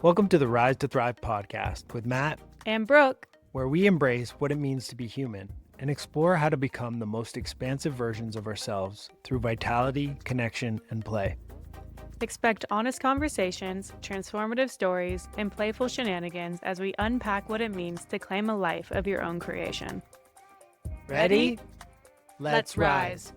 Welcome to the Rise to Thrive podcast with Matt and Brooke, where we embrace what it means to be human and explore how to become the most expansive versions of ourselves through vitality, connection, and play. Expect honest conversations, transformative stories, and playful shenanigans as we unpack what it means to claim a life of your own creation. Ready? Let's rise.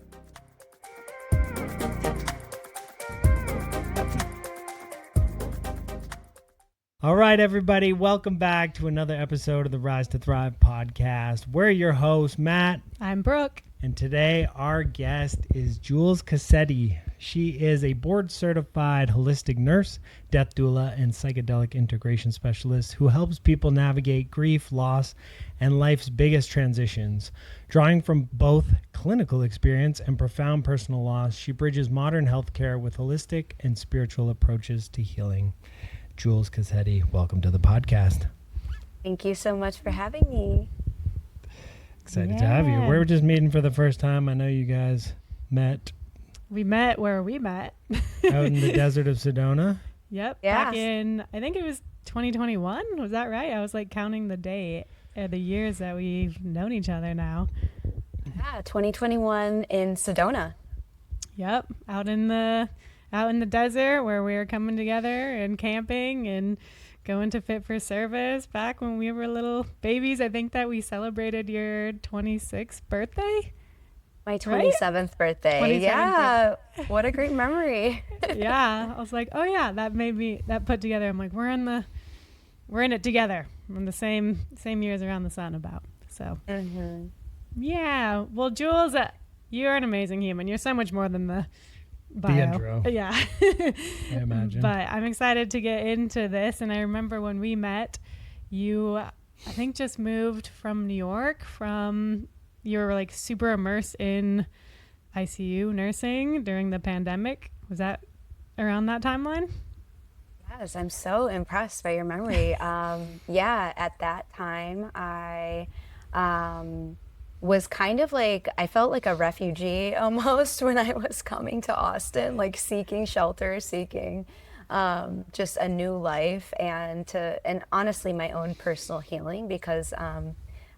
All right, everybody, welcome back to another episode of the Rise to Thrive podcast. We're your hosts, Matt. I'm Brooke. And today our guest is Jules Cassetti. She is a board-certified holistic nurse, death doula, and psychedelic integration specialist who helps people navigate grief, loss, and life's biggest transitions. Drawing from both clinical experience and profound personal loss, she bridges modern healthcare with holistic and spiritual approaches to healing. Jules Cassetti, welcome to the podcast. Thank you so much for having me. Excited to have you. We're just meeting for the first time. I know you guys met. We met where we met. Out in the desert of Sedona. Yep. Yeah. Back in, I think it was 2021. Was that right? I was like counting the day, the years that we've known each other now. Yeah, 2021 in Sedona. Yep. Out in the desert where we were coming together and camping and going to Fit for Service back when we were little babies. I think that we celebrated your 26th birthday. My 27th birthday. 27th yeah. What a great memory. Yeah. I was like, oh yeah, that put together. I'm like, we're in it together. We're in the same years around the sun about. So yeah. Well, Jules, you're an amazing human. You're so much more than the bio. The intro. Yeah. I imagine. But I'm excited to get into this. And I remember when we met, you, I think, just moved from New York. You were like super immersed in ICU nursing during the pandemic. Was that around that timeline? Yes, I'm so impressed by your memory. Yeah, at that time, I was kind of like, I felt like a refugee almost when I was coming to Austin, like seeking shelter, seeking just a new life and honestly my own personal healing because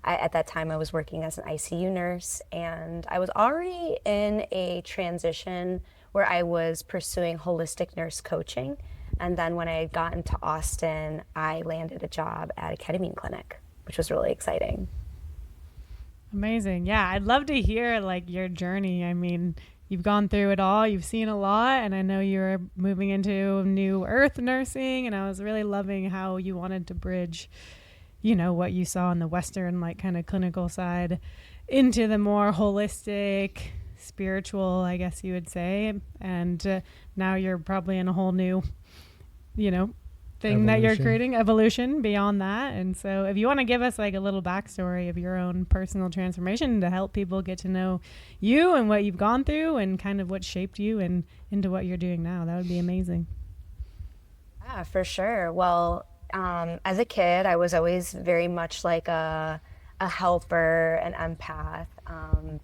at that time I was working as an ICU nurse and I was already in a transition where I was pursuing holistic nurse coaching. And then when I had gotten to Austin, I landed a job at a ketamine clinic, which was really exciting. Amazing. Yeah. I'd love to hear like your journey. I mean, you've gone through it all, you've seen a lot, and I know you're moving into new earth nursing, and I was really loving how you wanted to bridge, what you saw on the Western, like kind of clinical side into the more holistic, spiritual, I guess you would say. And now you're probably in a whole new, thing that you're creating, evolution beyond that. And so if you want to give us like a little backstory of your own personal transformation to help people get to know you and what you've gone through and kind of what shaped you and into what you're doing now, that would be amazing. Yeah, for sure. Well, as a kid, I was always very much like a helper, an empath,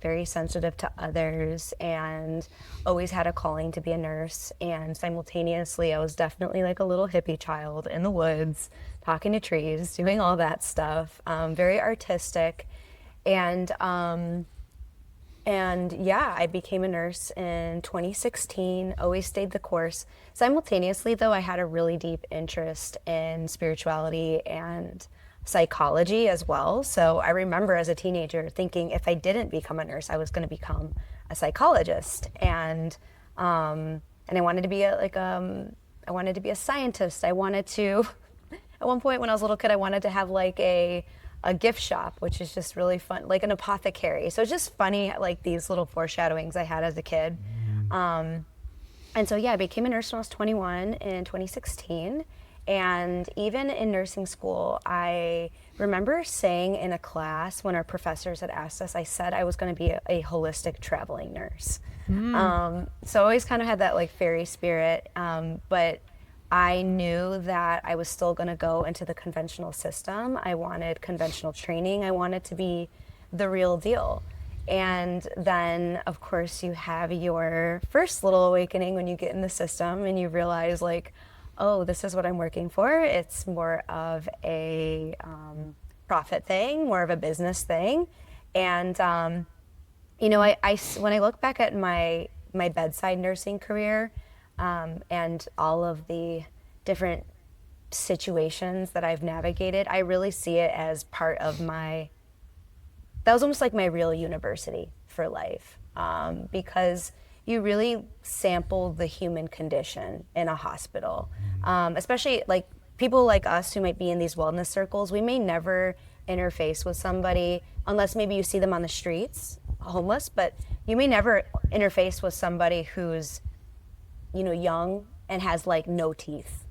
very sensitive to others, and always had a calling to be a nurse. And simultaneously, I was definitely like a little hippie child in the woods, talking to trees, doing all that stuff, very artistic. And yeah, I became a nurse in 2016, always stayed the course. Simultaneously, though, I had a really deep interest in spirituality and psychology as well. So I remember as a teenager thinking if I didn't become a nurse, I was going to become a psychologist. And I wanted to be I wanted to be a scientist. I wanted to, at one point when I was a little kid, I wanted to have like a gift shop, which is just really fun, like an apothecary. So it's just funny, like these little foreshadowings I had as a kid. And so, yeah, I became a nurse when I was 21 in 2016. And even in nursing school, I remember saying in a class when our professors had asked us, I said I was going to be a holistic traveling nurse. So I always kind of had that like fairy spirit, but I knew that I was still going to go into the conventional system. I wanted conventional training. I wanted to be the real deal. And then, of course, you have your first little awakening when you get in the system and you realize like, oh, this is what I'm working for. It's more of a profit thing, more of a business thing. And, you know, when I look back at my bedside nursing career and all of the different situations that I've navigated, I really see it as part of that was almost like my real university for life, because you really sample the human condition in a hospital, especially like people like us who might be in these wellness circles. We may never interface with somebody unless maybe you see them on the streets, homeless, but you may never interface with somebody who's, you know, young and has like no teeth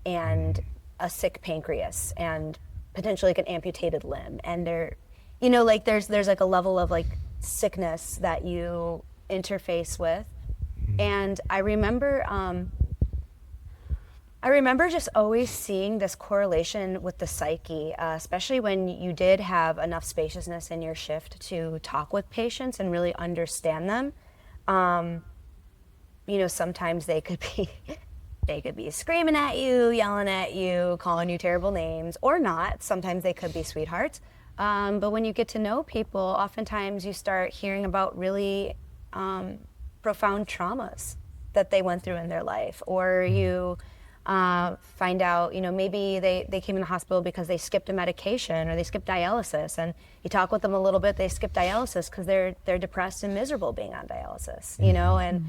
and a sick pancreas and potentially like an amputated limb. And they're, you know, like there's like a level of like sickness that you interface with. And I remember just always seeing this correlation with the psyche, especially when you did have enough spaciousness in your shift to talk with patients and really understand them. You know, sometimes they could be screaming at you, yelling at you, calling you terrible names, or not. Sometimes they could be sweethearts. But when you get to know people, oftentimes you start hearing about really profound traumas that they went through in their life, or you find out, you know, maybe they came in the hospital because they skipped a medication or they skipped dialysis, and you talk with them a little bit, they skip dialysis because they're depressed and miserable being on dialysis, you know, and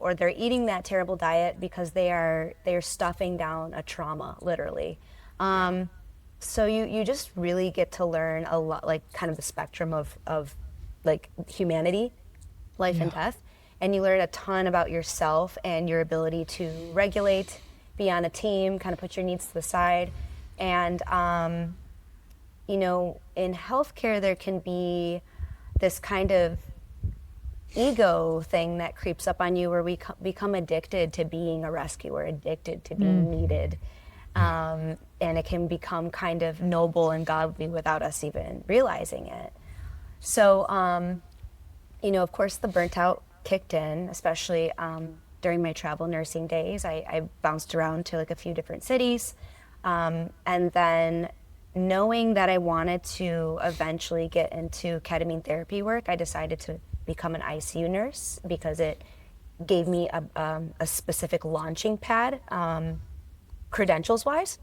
or they're eating that terrible diet because they're stuffing down a trauma, literally. So you just really get to learn a lot, like kind of the spectrum of like humanity, life and death. And you learn a ton about yourself and your ability to regulate, be on a team, kind of put your needs to the side. And, you know, in healthcare, there can be this kind of ego thing that creeps up on you where we become addicted to being a rescuer, addicted to being needed. And it can become kind of noble and godly without us even realizing it. So, you know, of course, the burnt out kicked in, especially during my travel nursing days. I bounced around to like a few different cities. And then knowing that I wanted to eventually get into ketamine therapy work, I decided to become an ICU nurse because it gave me a specific launching pad, credentials-wise.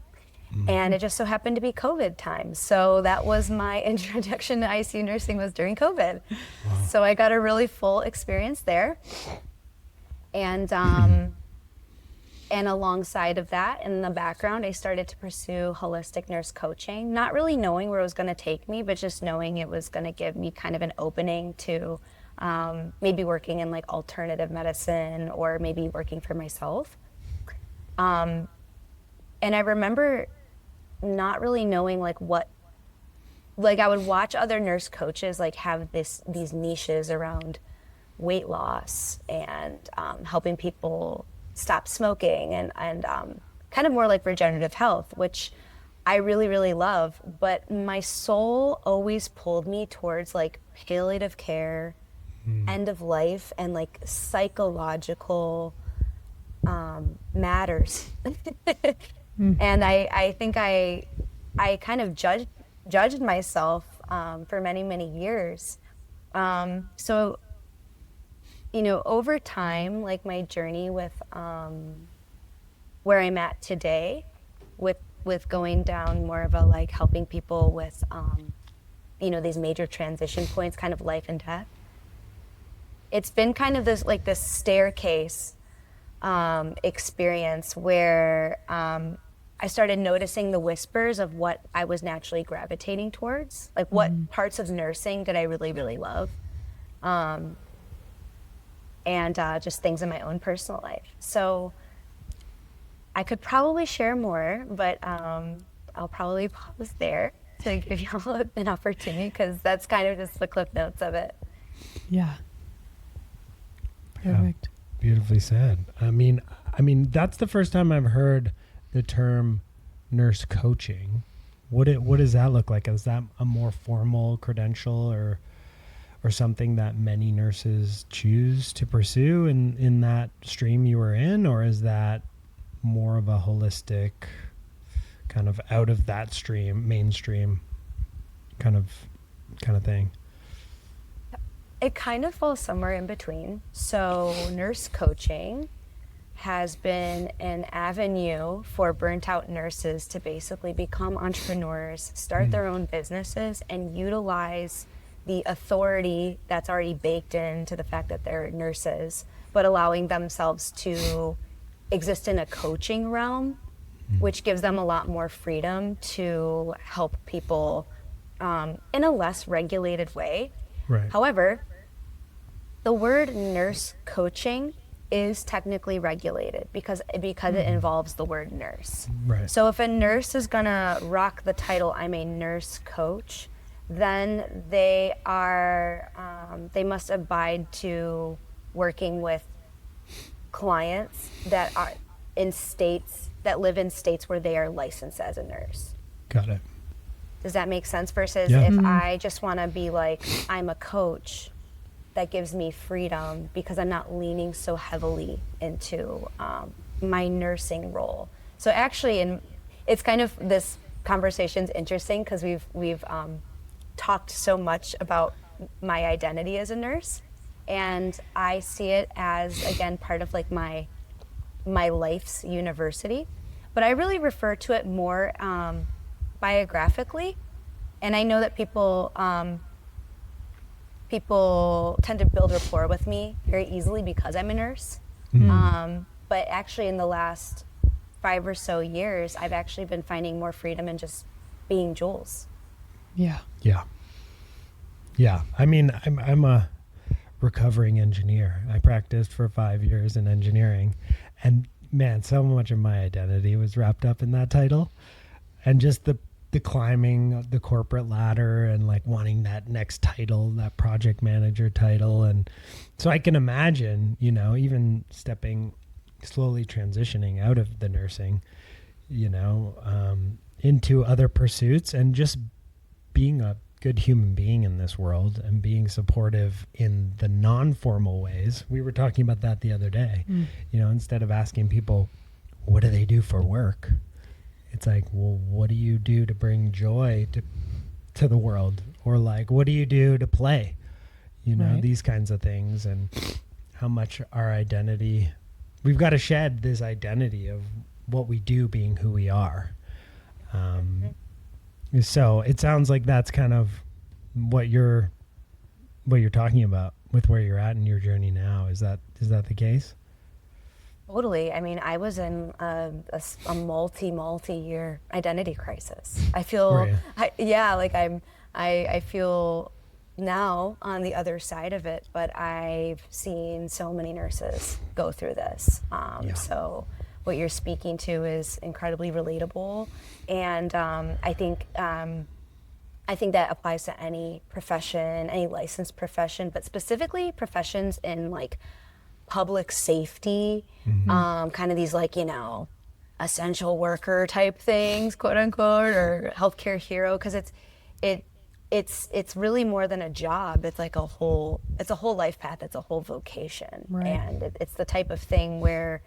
And it just so happened to be COVID time. So that was my introduction to ICU nursing, was during COVID. Wow. So I got a really full experience there. And and alongside of that, in the background, I started to pursue holistic nurse coaching, not really knowing where it was going to take me, but just knowing it was going to give me kind of an opening to maybe working in like alternative medicine or maybe working for myself. And I remember not really knowing like what, like I would watch other nurse coaches like have these niches around weight loss and helping people stop smoking and kind of more like regenerative health, which I really, really love. But my soul always pulled me towards like palliative care, end of life, and like psychological matters. And I think I kind of judged myself for many, many years. So, you know, over time, like my journey with where I'm at today, with going down more of a like helping people with, you know, these major transition points, kind of life and death. It's been kind of this staircase experience where I started noticing the whispers of what I was naturally gravitating towards, like what parts of nursing did I really, really love, and just things in my own personal life. So I could probably share more, but I'll probably pause there to give you all an opportunity, because that's kind of just the cliff notes of it. Yeah. Perfect. Yeah, beautifully said. I mean, that's the first time I've heard the term nurse coaching. What does that look like? Is that a more formal credential or something that many nurses choose to pursue in that stream you were in, or is that more of a holistic, kind of out of that stream, mainstream kind of thing? It kind of falls somewhere in between. So nurse coaching has been an avenue for burnt out nurses to basically become entrepreneurs, start their own businesses, and utilize the authority that's already baked into the fact that they're nurses, but allowing themselves to exist in a coaching realm, which gives them a lot more freedom to help people in a less regulated way. Right. However, the word nurse coaching is technically regulated because it involves the word nurse. Right. So if a nurse is gonna rock the title, I'm a nurse coach, then they must abide to working with clients that are in states that live in states where they are licensed as a nurse. Got it. Does that make sense? Versus Yeah. if I just want to be like, I'm a coach, that gives me freedom because I'm not leaning so heavily into my nursing role. So actually, it's kind of, this conversation's interesting because we've talked so much about my identity as a nurse, and I see it as, again, part of like my life's university, but I really refer to it more biographically. And I know that people tend to build rapport with me very easily because I'm a nurse. But actually in the last 5 or so years, I've actually been finding more freedom in just being Jules. Yeah. I mean, I'm a recovering engineer. I practiced for 5 years in engineering, and man, so much of my identity was wrapped up in that title, and just the climbing of the corporate ladder and like wanting that next title, that project manager title. And so I can imagine, even slowly transitioning out of the nursing, into other pursuits and just being a good human being in this world and being supportive in the non-formal ways. We were talking about that the other day. Instead of asking people, what do they do for work? It's like, well, what do you do to bring joy to the world? Or like, what do you do to play? Right. These kinds of things, and how much our identity, we've got to shed this identity of what we do being who we are. So it sounds like that's kind of what you're talking about with where you're at in your journey now. Is that the case? Totally. I mean, I was in a multi-year identity crisis. I feel, I feel now on the other side of it, but I've seen so many nurses go through this. So what you're speaking to is incredibly relatable, and I think that applies to any profession, any licensed profession, but specifically professions in like public safety, kind of these like, essential worker type things, quote unquote, or healthcare hero, because it's really more than a job. It's like a whole life path. It's a whole vocation. Right. And it's the type of thing where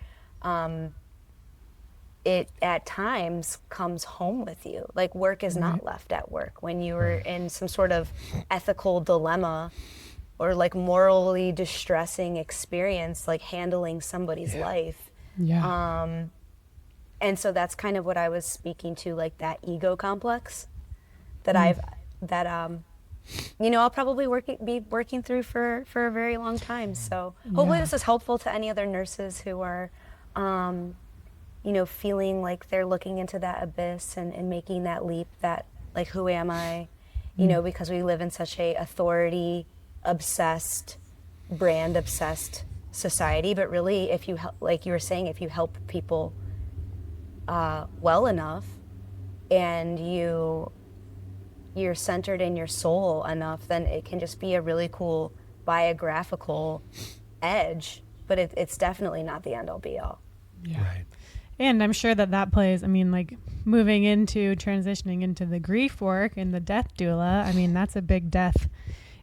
it at times comes home with you. Like work is not left at work. When you are in some sort of ethical dilemma or like morally distressing experience, like handling somebody's life. And so that's kind of what I was speaking to, like that ego complex that I'll probably be working through for a very long time. So hopefully this is helpful to any other nurses who are, feeling like they're looking into that abyss and making that leap, that like, who am I? Because we live in such a authority obsessed, brand obsessed society. But really, if you like you were saying, if you help people well enough, and you're centered in your soul enough, then it can just be a really cool biographical edge. But it's definitely not the end all be all. Right. And I'm sure that plays, like moving into transitioning into the grief work and the death doula, that's a big death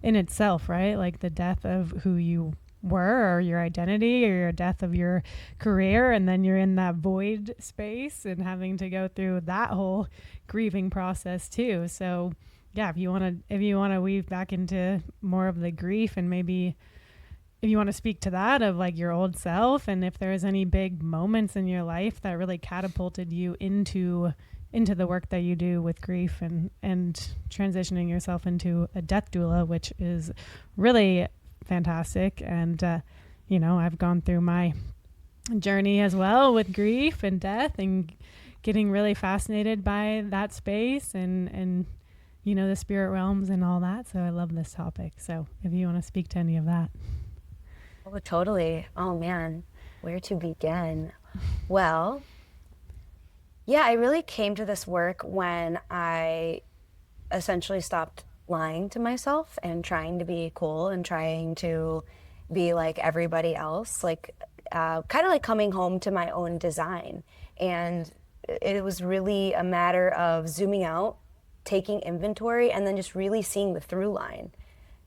in itself, right? Like the death of who you were, or your identity, or your death of your career, and then you're in that void space and having to go through that whole grieving process too. So yeah, if you want to weave back into more of the grief, and maybe if you want to speak to that of like your old self, and if there's any big moments in your life that really catapulted you into the work that you do with grief, and transitioning yourself into a death doula, which is really fantastic. And I've gone through my journey as well with grief and death, and getting really fascinated by that space, and the spirit realms and all that. So I love this topic. So if you want to speak to any of that. Oh, totally. Oh man, where to begin? Well, yeah, I really came to this work when I essentially stopped lying to myself and trying to be cool and trying to be like everybody else, like kind of like coming home to my own design. And it was really a matter of zooming out, taking inventory, and then just really seeing the through line.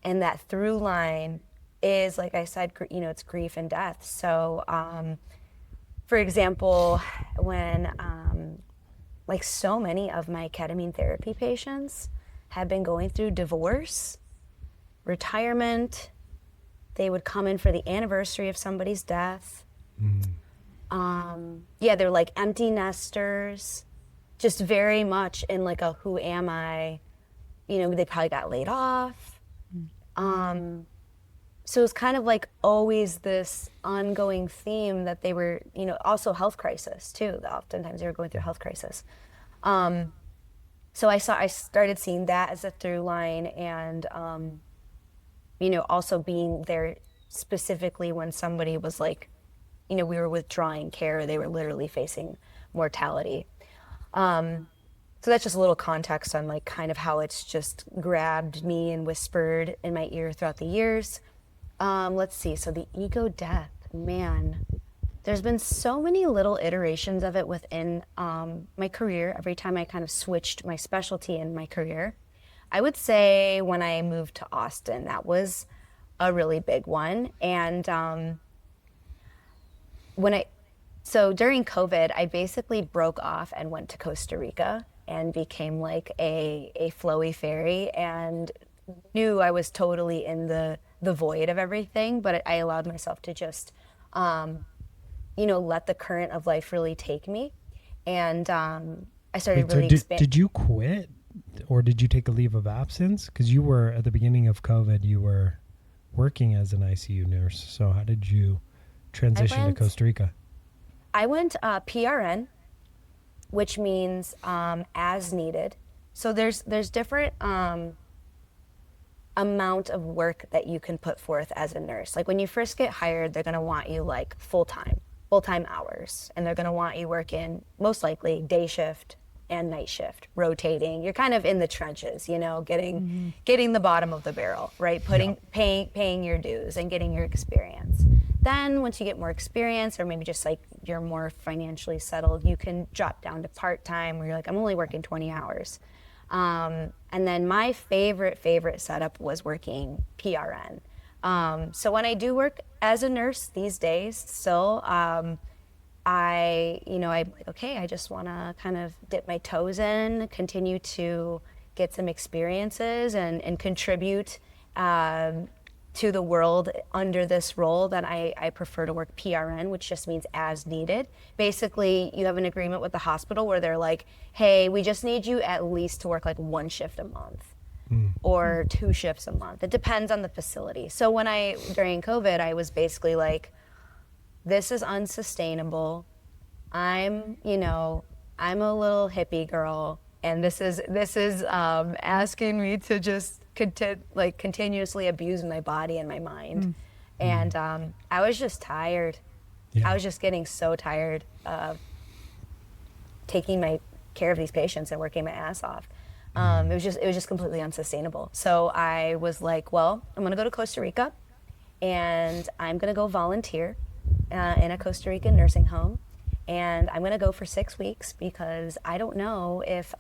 And that through line is, like I said, it's grief and death. So, for example, when like so many of my ketamine therapy patients have been going through divorce, retirement, they would come in for the anniversary of somebody's death. They're like empty nesters, just very much in like a who am I? They probably got laid off. So it's kind of like always this ongoing theme that they were, also health crisis too. Oftentimes they were going through a health crisis. So I started seeing that as a through line, and, also being there specifically when somebody was like, we were withdrawing care, they were literally facing mortality. So that's just a little context on like kind of how it's just grabbed me and whispered in my ear throughout the years. Let's see. So the ego death, man, there's been so many little iterations of it within my career. Every time I kind of switched my specialty in my career, I would say when I moved to Austin, that was a really big one. And so during COVID, I basically broke off and went to Costa Rica and became like a flowy fairy, and knew I was totally in the void of everything, but I allowed myself to just, let the current of life really take me. And I started really Did you quit, or did you take a leave of absence? Because you were, at the beginning of COVID, you were working as an ICU nurse. So how did you transition to Costa Rica? I went PRN, which means as needed. So there's different amount of work that you can put forth as a nurse. Like when you first get hired, they're going to want you like full-time hours, and they're going to want you working most likely day shift and night shift, rotating. You're kind of in the trenches, getting the bottom of the barrel, right? Paying your dues and getting your experience. Then once you get more experience, or maybe just like you're more financially settled, you can drop down to part-time, where you're like, I'm only working 20 hours. And then my favorite setup was working PRN. So when I do work as a nurse these days, still, I'm like, okay, I just want to kind of dip my toes in, continue to get some experiences and contribute to the world under this role that I prefer to work PRN, which just means as needed. Basically, you have an agreement with the hospital where they're like, hey, we just need you at least to work like 1 shift a month or 2 shifts a month. It depends on the facility. So during COVID, I was basically like, this is unsustainable. I'm a little hippie girl, and this is asking me to just continuously abuse my body and my mind. And I was just tired. I was just getting so tired of taking my care of these patients and working my ass off. It was just completely unsustainable. So I was like, well, I'm gonna go to Costa Rica, and I'm gonna go volunteer in a Costa Rican nursing home. And I'm gonna go for 6 weeks, because I don't know if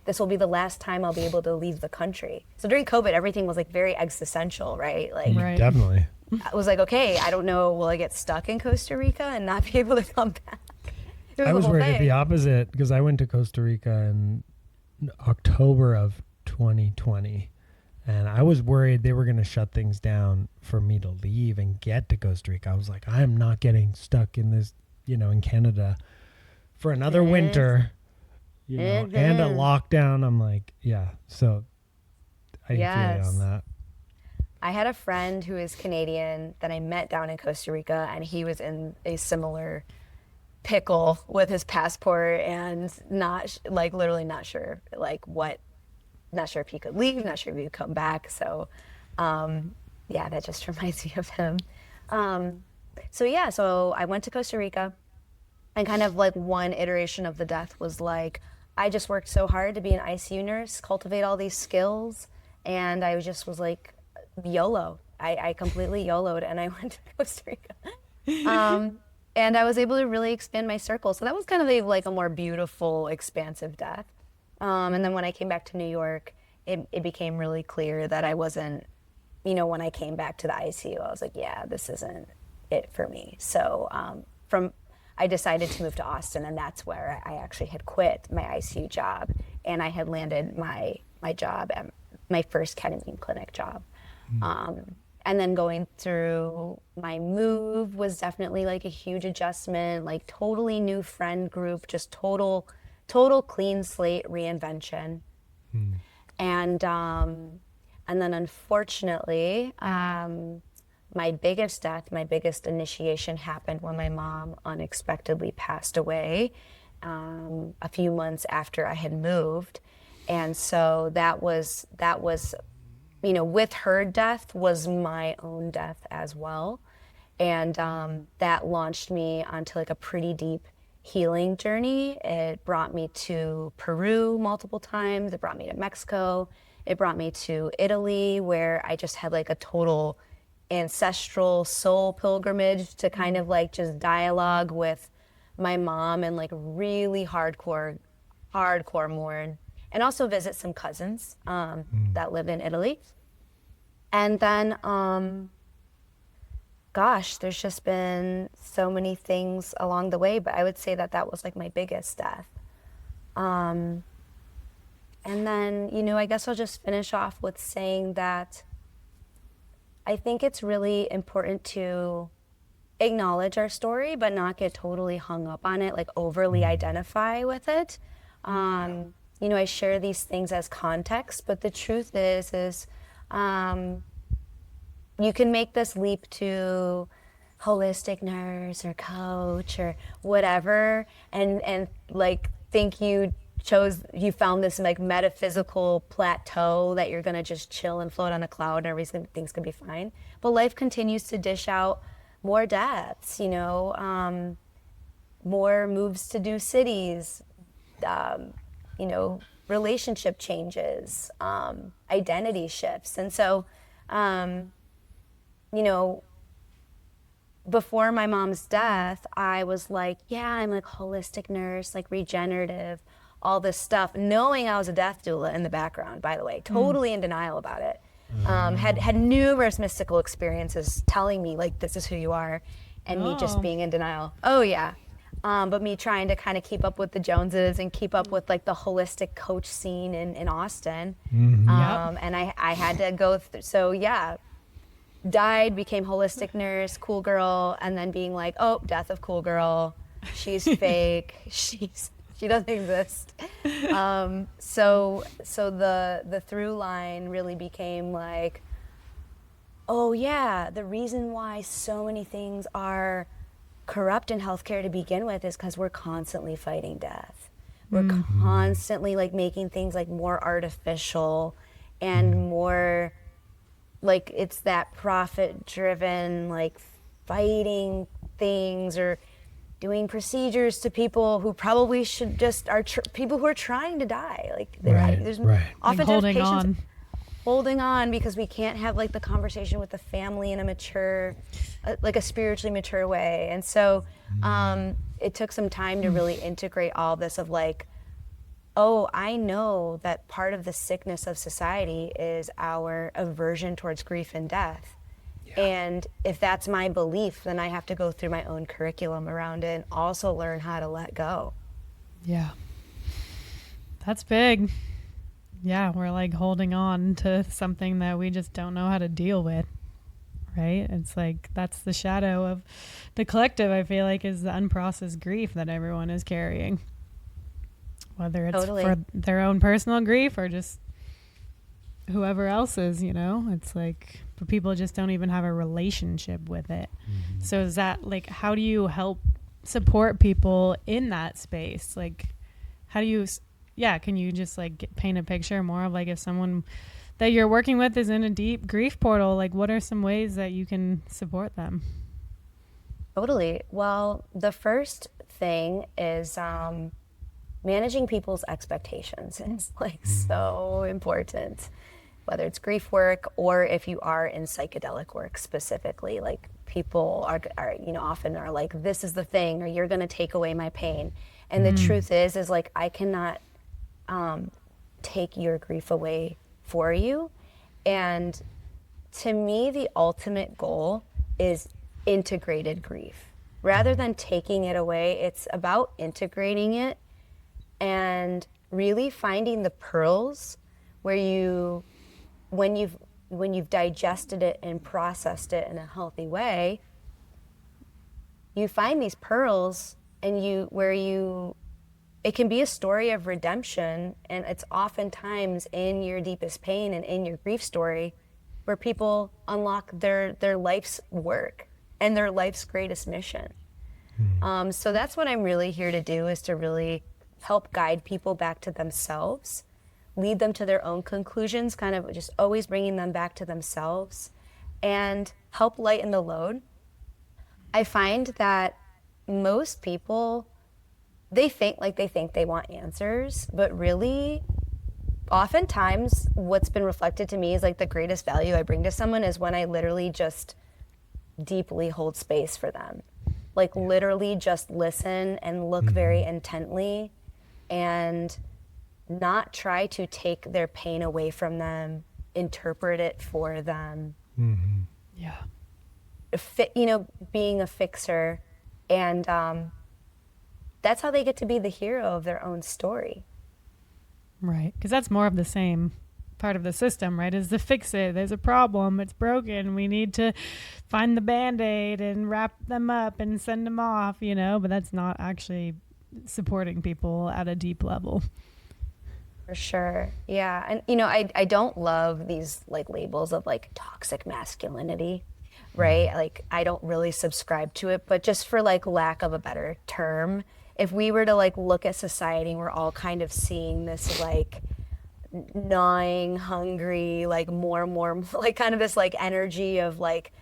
this will be the last time I'll be able to leave the country. So during COVID, everything was like very existential, right? Like, right. Definitely. I was like, okay, I don't know, will I get stuck in Costa Rica and not be able to come back? I was worried at the opposite because I went to Costa Rica in October of 2020, and I was worried they were going to shut things down for me to leave and get to Costa Rica. I was like, I am not getting stuck in this, in Canada for another winter, and a lockdown. I'm like, yeah. So I feel you on that. I had a friend who is Canadian that I met down in Costa Rica, and he was in a similar pickle with his passport and literally not sure not sure if he could leave, not sure if he could come back. So that just reminds me of him. So I went to Costa Rica, and kind of like one iteration of the death was like, I just worked so hard to be an ICU nurse, cultivate all these skills, and I just was like, YOLO. I completely YOLO'd, and I went to Costa Rica. And I was able to really expand my circle. So that was kind of a more beautiful, expansive death. And then when I came back to New York, it became really clear that I wasn't, when I came back to the ICU, I was like, yeah, this isn't it for me. So I decided to move to Austin, and that's where I actually had quit my ICU job, and I had landed my job at my first ketamine clinic job. And then going through my move was definitely like a huge adjustment, like totally new friend group, just total clean slate reinvention. And then unfortunately, my biggest death, my biggest initiation happened when my mom unexpectedly passed away a few months after I had moved. And so that was with her death was my own death as well. And that launched me onto like a pretty deep healing journey. It brought me to Peru multiple times. It brought me to Mexico. It brought me to Italy, where I just had like a total ancestral soul pilgrimage to kind of like just dialogue with my mom and like really hardcore mourn, and also visit some cousins that live in Italy. And then, there's just been so many things along the way, but I would say that was like my biggest death. And then, I guess I'll just finish off with saying that I think it's really important to acknowledge our story, but not get totally hung up on it, like overly identify with it. I share these things as context, but the truth is you can make this leap to holistic nurse or coach or whatever, and like think you found this like metaphysical plateau that you're gonna just chill and float on a cloud and everything's gonna be fine. But life continues to dish out more deaths, more moves to new cities, relationship changes, identity shifts. And so, before my mom's death, I was like, yeah, I'm like holistic nurse, like regenerative, all this stuff, knowing I was a death doula in the background, by the way, totally in denial about it. Had numerous mystical experiences telling me like, this is who you are, and me just being in denial. Oh yeah. But me trying to kind of keep up with the Joneses and keep up with like the holistic coach scene in Austin. And I had to go through, so yeah, died, became holistic nurse, cool girl, and then being like, oh, death of cool girl, she's fake, she doesn't exist. So the through line really became like, oh yeah, the reason why so many things are corrupt in healthcare to begin with is because we're constantly fighting death. We're constantly like making things like more artificial and more like it's that profit driven, like fighting things or doing procedures to people who probably should just people who are trying to die. Like there's often like holding on. Holding on because we can't have like the conversation with the family in a mature, like a spiritually mature way. And so it took some time to really integrate all this of like, oh, I know that part of the sickness of society is our aversion towards grief and death. And if that's my belief, then I have to go through my own curriculum around it and also learn how to let go. Yeah. That's big. Yeah, we're like holding on to something that we just don't know how to deal with. Right? It's like that's the shadow of the collective, I feel like, is the unprocessed grief that everyone is carrying. Whether it's for their own personal grief or just whoever else's, you know? It's like, but people just don't even have a relationship with it. Mm-hmm. So is that like, how do you help support people in that space? Like, how do you, can you just like paint a picture more of like if someone that you're working with is in a deep grief portal, like what are some ways that you can support them? Totally. Well, the first thing is managing people's expectations is like so important, whether it's grief work or if you are in psychedelic work specifically. Like people are often are like, this is the thing, or you're going to take away my pain. And the truth is like, I cannot take your grief away for you. And to me, the ultimate goal is integrated grief. Rather than taking it away, it's about integrating it and really finding the pearls where when you've digested it and processed it in a healthy way, you find these pearls and it can be a story of redemption, and it's oftentimes in your deepest pain and in your grief story where people unlock their life's work and their life's greatest mission. So that's what I'm really here to do, is to really help guide people back to themselves, lead them to their own conclusions, kind of just always bringing them back to themselves, and help lighten the load. I find that most people, they think they want answers, but really, oftentimes what's been reflected to me is like the greatest value I bring to someone is when I literally just deeply hold space for them. Like literally just listen and look very intently and not try to take their pain away from them, interpret it for them. Yeah. Being a fixer. And that's how they get to be the hero of their own story. Right. Because that's more of the same part of the system, right? Is to fix it. There's a problem. It's broken. We need to find the Band-Aid and wrap them up and send them off, but that's not actually supporting people at a deep level. For sure. Yeah. And, I don't love these like labels of like toxic masculinity, right? Like I don't really subscribe to it, but just for like lack of a better term, if we were to like look at society, we're all kind of seeing this like gnawing, hungry, like more and more, like kind of this like energy of like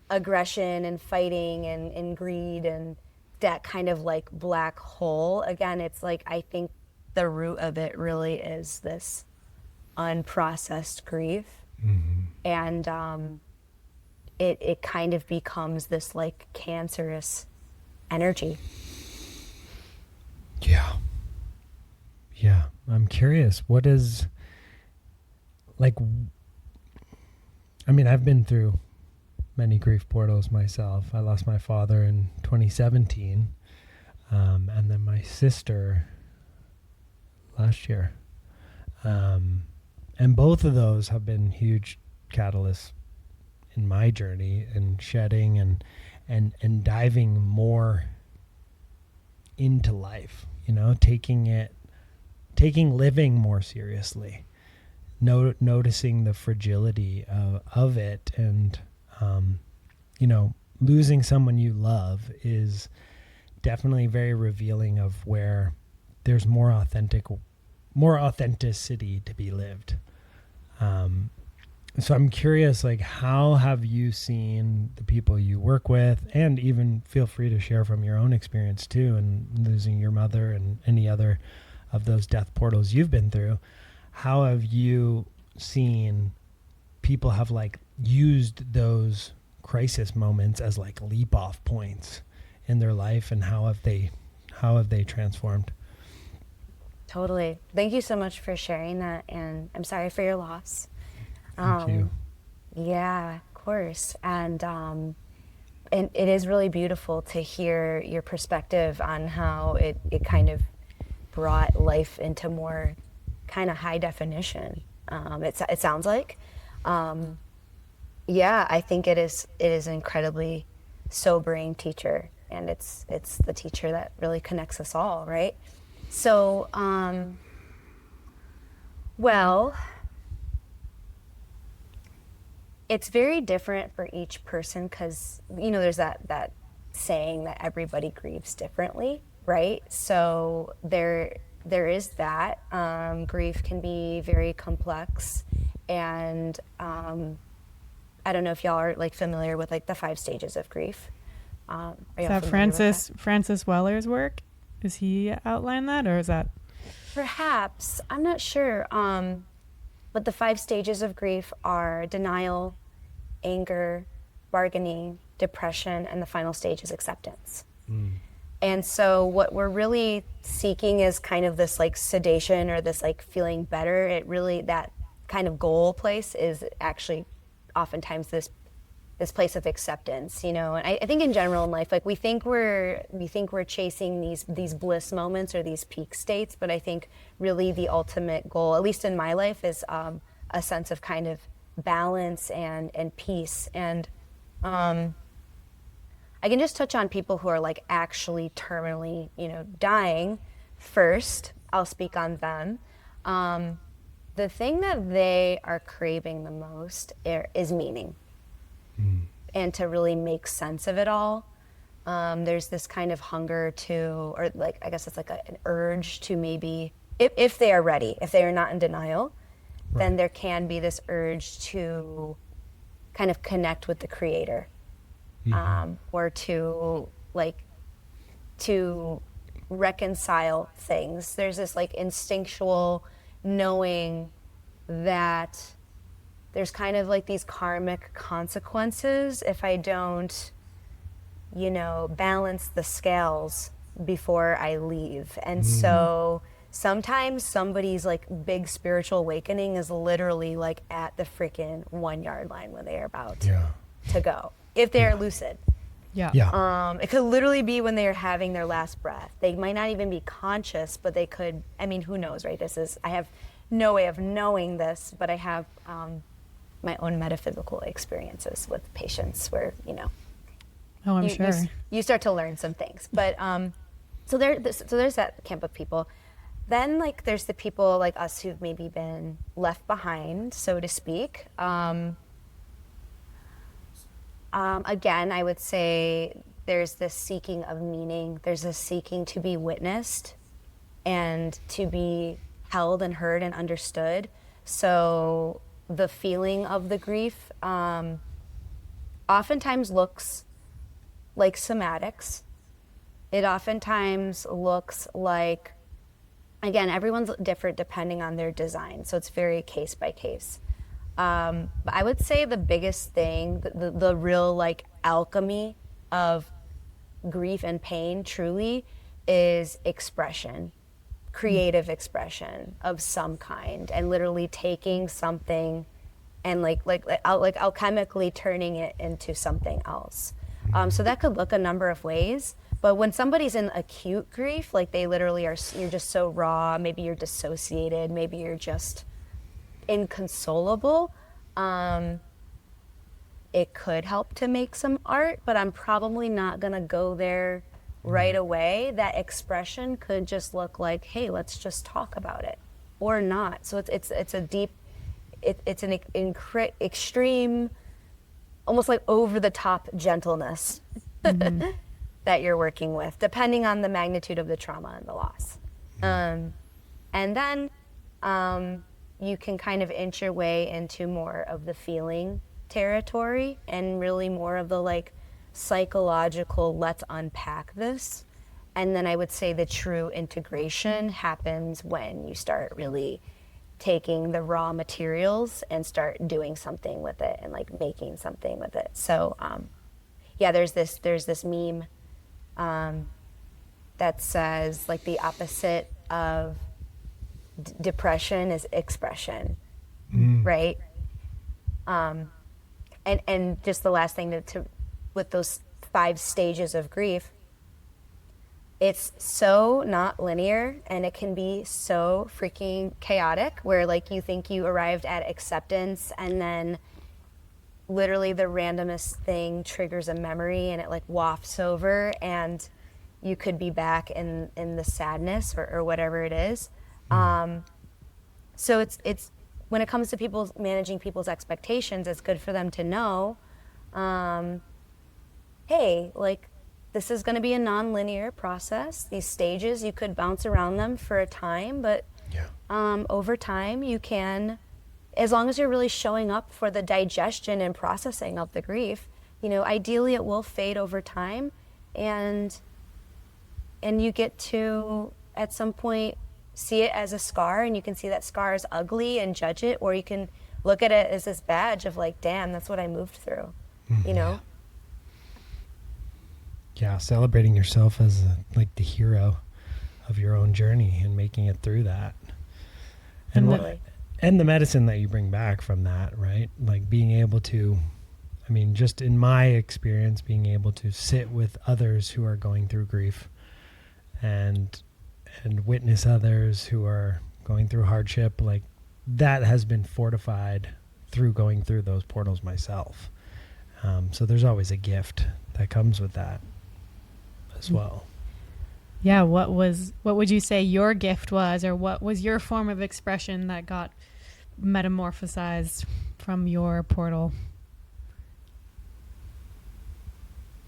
aggression and fighting and greed and that kind of like black hole. Again, it's like, I think the root of it really is this unprocessed grief. And it kind of becomes this like cancerous energy. Yeah. I'm curious, what is like, I mean, I've been through many grief portals myself. I lost my father in 2017, and then my sister last year. And both of those have been huge catalysts in my journey and shedding and diving more into life, taking living more seriously, noticing the fragility of it. And, losing someone you love is definitely very revealing of where there's more authenticity to be lived. So I'm curious, like, how have you seen the people you work with, and even feel free to share from your own experience too, and losing your mother and any other of those death portals you've been through, how have you seen people have like used those crisis moments as like leap off points in their life, and how have they transformed? Totally. Thank you so much for sharing that, and I'm sorry for your loss. Thank you. Yeah, course. And it is really beautiful to hear your perspective on how it kind of brought life into more kind of high definition. It sounds like, yeah, I think it is an incredibly sobering teacher, and it's the teacher that really connects us all, right? So, well, it's very different for each person because, you know, there's that saying that everybody grieves differently, right? So there is that. Grief can be very complex, and I don't know if y'all are like familiar with like the 5 stages of grief. Are Is y'all that familiar with that? Francis Weller's work? Is he outlined that, or is that? Perhaps, I'm not sure. But the 5 stages of grief are denial, anger, bargaining, depression, and the final stage is acceptance. And so what we're really seeking is kind of this like sedation or this like feeling better. It really, that kind of goal place is actually oftentimes this place of acceptance, you know. And I think in general in life, like we think we're chasing these bliss moments or these peak states, but I think really the ultimate goal, at least in my life, is a sense of kind of balance and peace. And I can just touch on people who are like actually terminally, you know, dying first. I'll speak on them. The thing that they are craving the most is meaning. And to really make sense of it all. There's this kind of hunger to, or like, I guess it's like an urge to maybe, if they are ready, if they are not in denial, Right. then there can be this urge to kind of connect with the creator, or to reconcile things. There's this like instinctual knowing that there's kind of like these karmic consequences if I don't, you know, balance the scales before I leave. And so sometimes somebody's like big spiritual awakening is literally like at the freaking 1 yard line when they are about to go, if they're lucid. Yeah. It could literally be when they are having their last breath. They might not even be conscious, but they could, I mean, who knows, right? I have no way of knowing this, but I have my own metaphysical experiences with patients where, you know, Oh, I'm sure. you start to learn some things. But so there's that camp of people. Then like there's the people like us who've maybe been left behind, so to speak. Again, I would say there's this seeking of meaning. There's this seeking to be witnessed and to be held and heard and understood. So the feeling of the grief oftentimes looks like somatics. It oftentimes looks like, again, everyone's different depending on their design, so it's very case by case. But I would say the biggest thing, the real like alchemy of grief and pain truly is expression, creative expression of some kind, and literally taking something and like alchemically turning it into something else. So that could look a number of ways. But when somebody's in acute grief, like they literally are, you're just so raw, maybe you're dissociated, maybe you're just inconsolable, it could help to make some art, but I'm probably not gonna go there right away. That expression could just look like, hey, let's just talk about it, or not. So it's a deep, it's an extreme, almost like over the top gentleness that you're working with, depending on the magnitude of the trauma and the loss. And then you can kind of inch your way into more of the feeling territory and really more of the like psychological, let's unpack this. And then I would say the true integration happens when you start really taking the raw materials and start doing something with it and like making something with it. So yeah, there's this meme that says like the opposite of depression is expression, right? and just the last thing to with those 5 stages of grief, it's so not linear, and it can be so freaking chaotic, where like you think you arrived at acceptance, and then literally the randomest thing triggers a memory and it like wafts over, and you could be back in the sadness or whatever it is. So it's when it comes to people managing people's expectations, it's good for them to know, hey, like, this is going to be a non-linear process. These stages, you could bounce around them for a time, but over time you can, as long as you're really showing up for the digestion and processing of the grief, you know, ideally it will fade over time, and you get to, at some point, see it as a scar, and you can see that scar is ugly and judge it, or you can look at it as this badge of like, damn, that's what I moved through, you know? Yeah, celebrating yourself as like the hero of your own journey and making it through that. And and the medicine that you bring back from that, right? Like being able to, I mean, just in my experience, being able to sit with others who are going through grief and witness others who are going through hardship, like that has been fortified through going through those portals myself. So there's always a gift that comes with that as well. Yeah, what would you say your gift was, or what was your form of expression that got metamorphosized from your portal?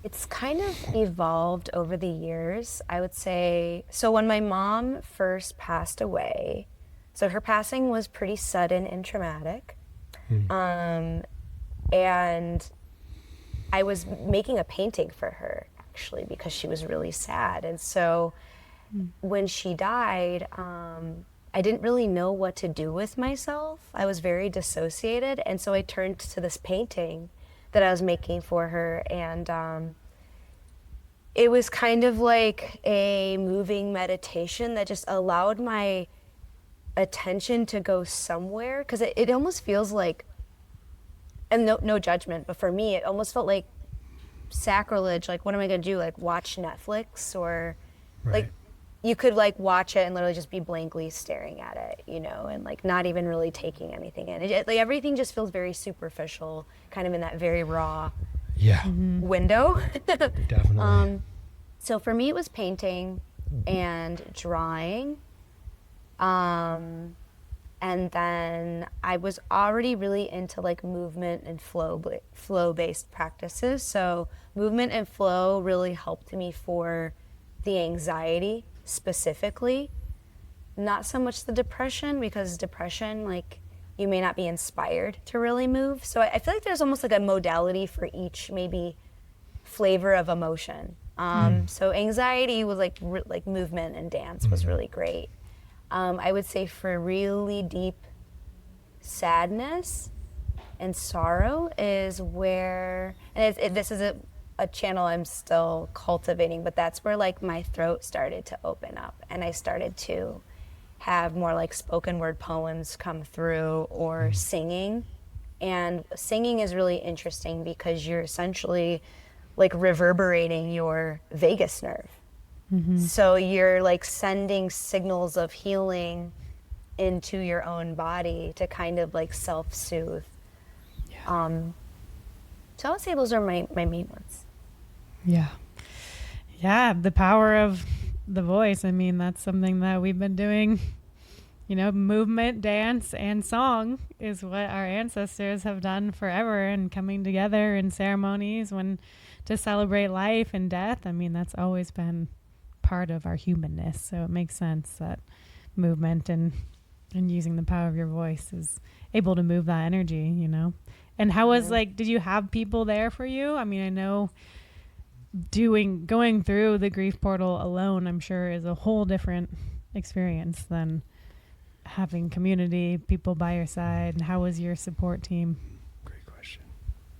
It's kind of evolved over the years, I would say. So when my mom first passed away, so her passing was pretty sudden and traumatic. And I was making a painting for her, actually, because she was really sad. And so when she died, I didn't really know what to do with myself. I was very dissociated. And so I turned to this painting that I was making for her. And it was kind of like a moving meditation that just allowed my attention to go somewhere. Because it almost feels like, and no judgment, but for me, it almost felt like sacrilege. Like, what am I going to do? Like, watch Netflix? Or like, you could like watch it and literally just be blankly staring at it, you know, and like not even really taking anything in. Like everything just feels very superficial, kind of in that very raw window. Definitely. So for me, it was painting and drawing. And then I was already really into like movement and flow-based practices. So movement and flow really helped me for the anxiety specifically, not so much the depression, because depression, like, you may not be inspired to really move. So I feel like there's almost like a modality for each maybe flavor of emotion. So anxiety was like movement and dance was really great. I would say for really deep sadness and sorrow is where, and this is a channel I'm still cultivating, but that's where like my throat started to open up, and I started to have more like spoken word poems come through, or singing. And singing is really interesting because you're essentially like reverberating your vagus nerve. So you're like sending signals of healing into your own body to kind of like self-soothe. So I would say those are my main ones. Yeah, the power of the voice. I mean, that's something that we've been doing, you know, movement, dance, and song is what our ancestors have done forever, and coming together in ceremonies to celebrate life and death. I mean, that's always been part of our humanness. So it makes sense that movement and using the power of your voice is able to move that energy, you know. And how was like, did you have people there for you? I mean, I know going through the grief portal alone, I'm sure, is a whole different experience than having community, people by your side. And how was your support team? Great question.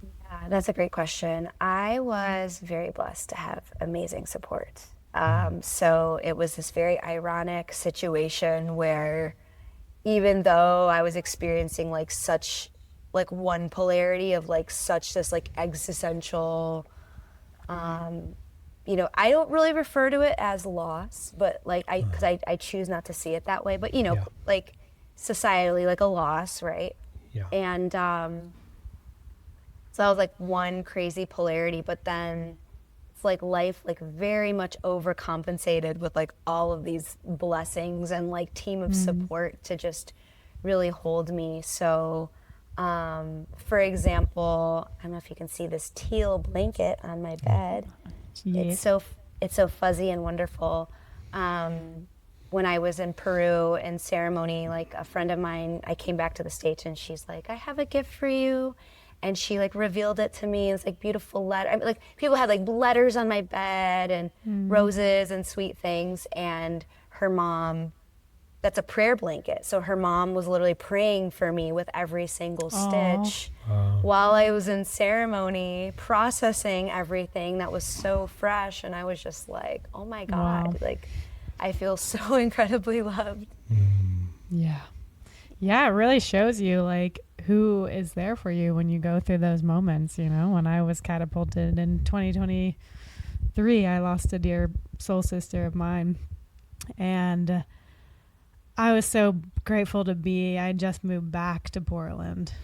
Yeah, that's a great question. I was very blessed to have amazing support. So it was this very ironic situation where, even though I was experiencing like such like one polarity of like such this like existential, you know, I don't really refer to it as loss, but like because I choose not to see it that way, but you know, like societally, like a loss, right? Yeah. And so that was like one crazy polarity, but then it's like life like very much overcompensated with like all of these blessings and like team of support to just really hold me. So for example, I don't know if you can see this teal blanket on my bed. It's so fuzzy and wonderful. When I was in Peru in ceremony, like a friend of mine, I came back to the States and she's like, I have a gift for you. And she like revealed it to me. It was like beautiful letter. I mean, like people had like letters on my bed and roses and sweet things. And her mom, that's a prayer blanket. So her mom was literally praying for me with every single stitch while I was in ceremony, processing everything that was so fresh. And I was just like, oh my God, like I feel so incredibly loved. Yeah. Yeah, it really shows you like who is there for you when you go through those moments. You know, when I was catapulted in 2023, I lost a dear soul sister of mine. And I was so grateful to be, I just moved back to Portland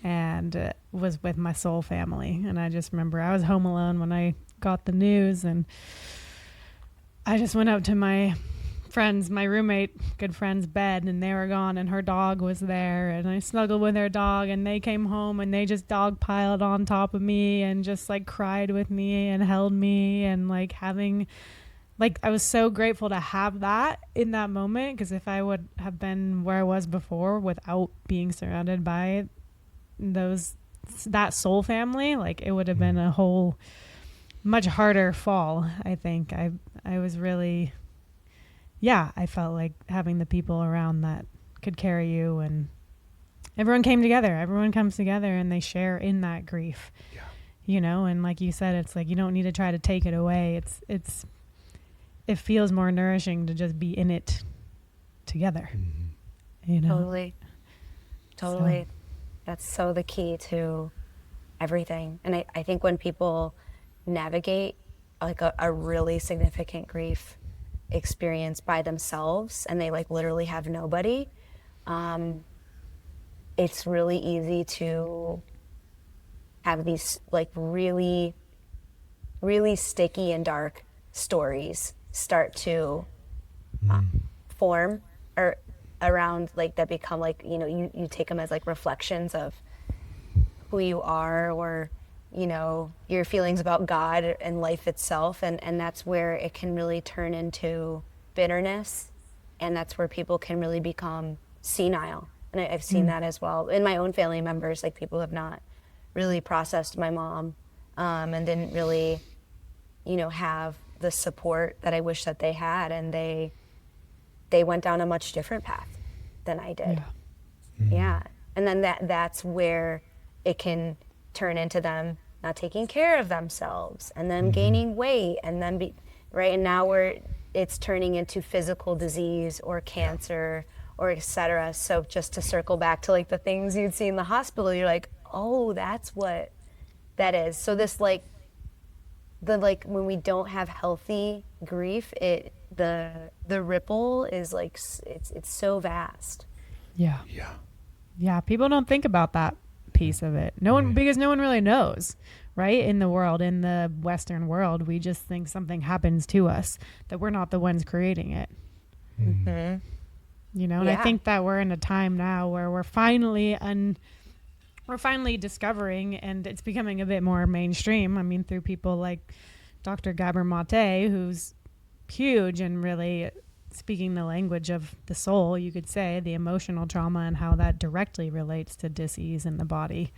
and was with my soul family. And I just remember I was home alone when I got the news, and I just went up to my friend's, my roommate, good friend's bed, and they were gone, and her dog was there, and I snuggled with her dog, and they came home and they just dog piled on top of me and just like cried with me and held me, and like having, like, I was so grateful to have that in that moment, because if I would have been where I was before without being surrounded by that soul family, like it would have been a whole much harder fall. I think I was really, I felt like having the people around that could carry you, and everyone came together. Everyone comes together and they share in that grief, you know, and like you said, it's like, you don't need to try to take it away. It feels more nourishing to just be in it together, you know? Totally. So. That's so the key to everything. And I think when people navigate like a really significant grief experience by themselves and they like literally have nobody, it's really easy to have these like really, really sticky and dark stories start to form or around, like, that become like, you know, you take them as like reflections of who you are, or, you know, your feelings about God and life itself, and that's where it can really turn into bitterness, and that's where people can really become senile. And I've seen that as well in my own family members, like people have not really processed my mom, and didn't really, you know, have the support that I wish that they had, and they went down a much different path than I did. And then that's where it can turn into them not taking care of themselves, and then gaining weight, and then and now it's turning into physical disease or cancer or etc. So just to circle back to like the things you'd see in the hospital, you're like, oh, that's what that is. So this like when we don't have healthy grief, the ripple is like it's so vast. People don't think about that piece of it. Because no one really knows, right? In the world, in the Western world, we just think something happens to us, that we're not the ones creating it. You know, and I think that we're in a time now where we're finally discovering, and it's becoming a bit more mainstream. I mean, through people like Dr. Gabor Mate, who's huge and really speaking the language of the soul, you could say, the emotional trauma and how that directly relates to dis-ease in the body,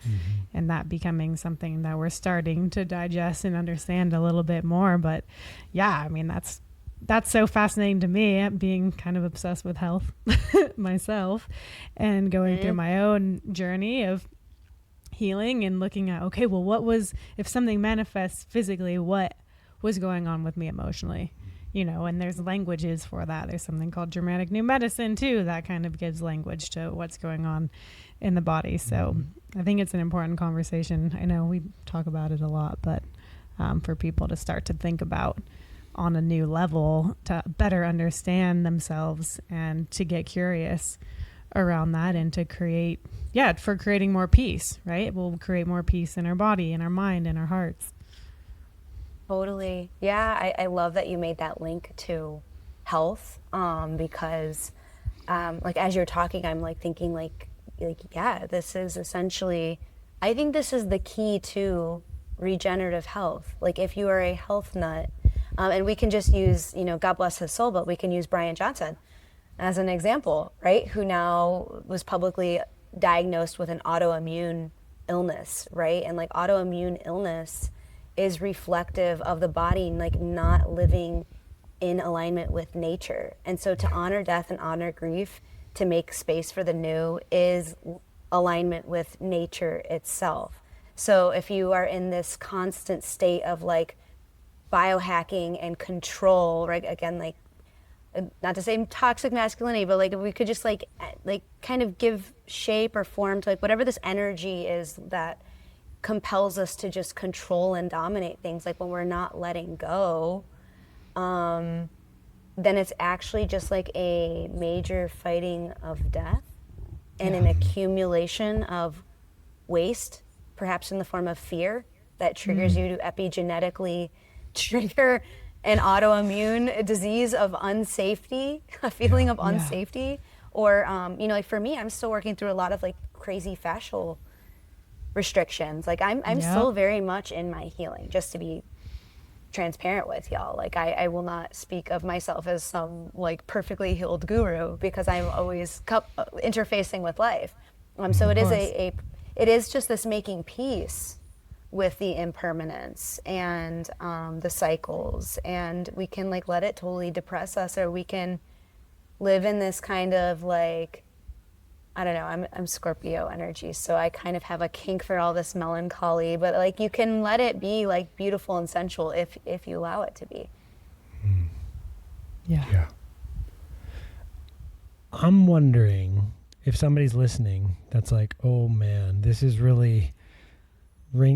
and that becoming something that we're starting to digest and understand a little bit more. But I mean, that's so fascinating to me, being kind of obsessed with health myself, and going through my own journey of healing and looking at, okay, well, if something manifests physically, what was going on with me emotionally? and there's languages for that. There's something called Germanic New Medicine too that kind of gives language to what's going on in the body. So I think it's an important conversation. I know we talk about it a lot, but for people to start to think about on a new level to better understand themselves and to get curious around that and to creating more peace, right? We'll create more peace in our body, in our mind, in our hearts. Totally. Yeah, I love that you made that link to health, because like as you're talking, I'm like thinking yeah, this is essentially, I think this is the key to regenerative health. Like if you are a health nut, and we can just use, God bless his soul, but we can use Brian Johnson as an example, right? Who now was publicly diagnosed with an autoimmune illness, right? And like autoimmune illness is reflective of the body like not living in alignment with nature. And so to honor death and honor grief, to make space for the new, is alignment with nature itself. So if you are in this constant state of like biohacking and control, right? Again, like not to say toxic masculinity, but like if we could just like kind of give shape or form to like whatever this energy is that compels us to just control and dominate things, like when we're not letting go, then it's actually just like a major fighting of death and an accumulation of waste, perhaps in the form of fear that triggers you to epigenetically trigger an autoimmune disease of unsafety, a feeling of unsafety. Or, like for me, I'm still working through a lot of like crazy fascial restrictions. Like I'm still very much in my healing, just to be transparent with y'all. Like I will not speak of myself as some like perfectly healed guru, because I'm always interfacing with life. So it is just this making peace with the impermanence and the cycles, and we can like let it totally depress us, or we can live in this kind of like, I don't know, I'm Scorpio energy, so I kind of have a kink for all this melancholy, but like you can let it be like beautiful and sensual if you allow it to be. Yeah. I'm wondering if somebody's listening that's like, oh man, this is really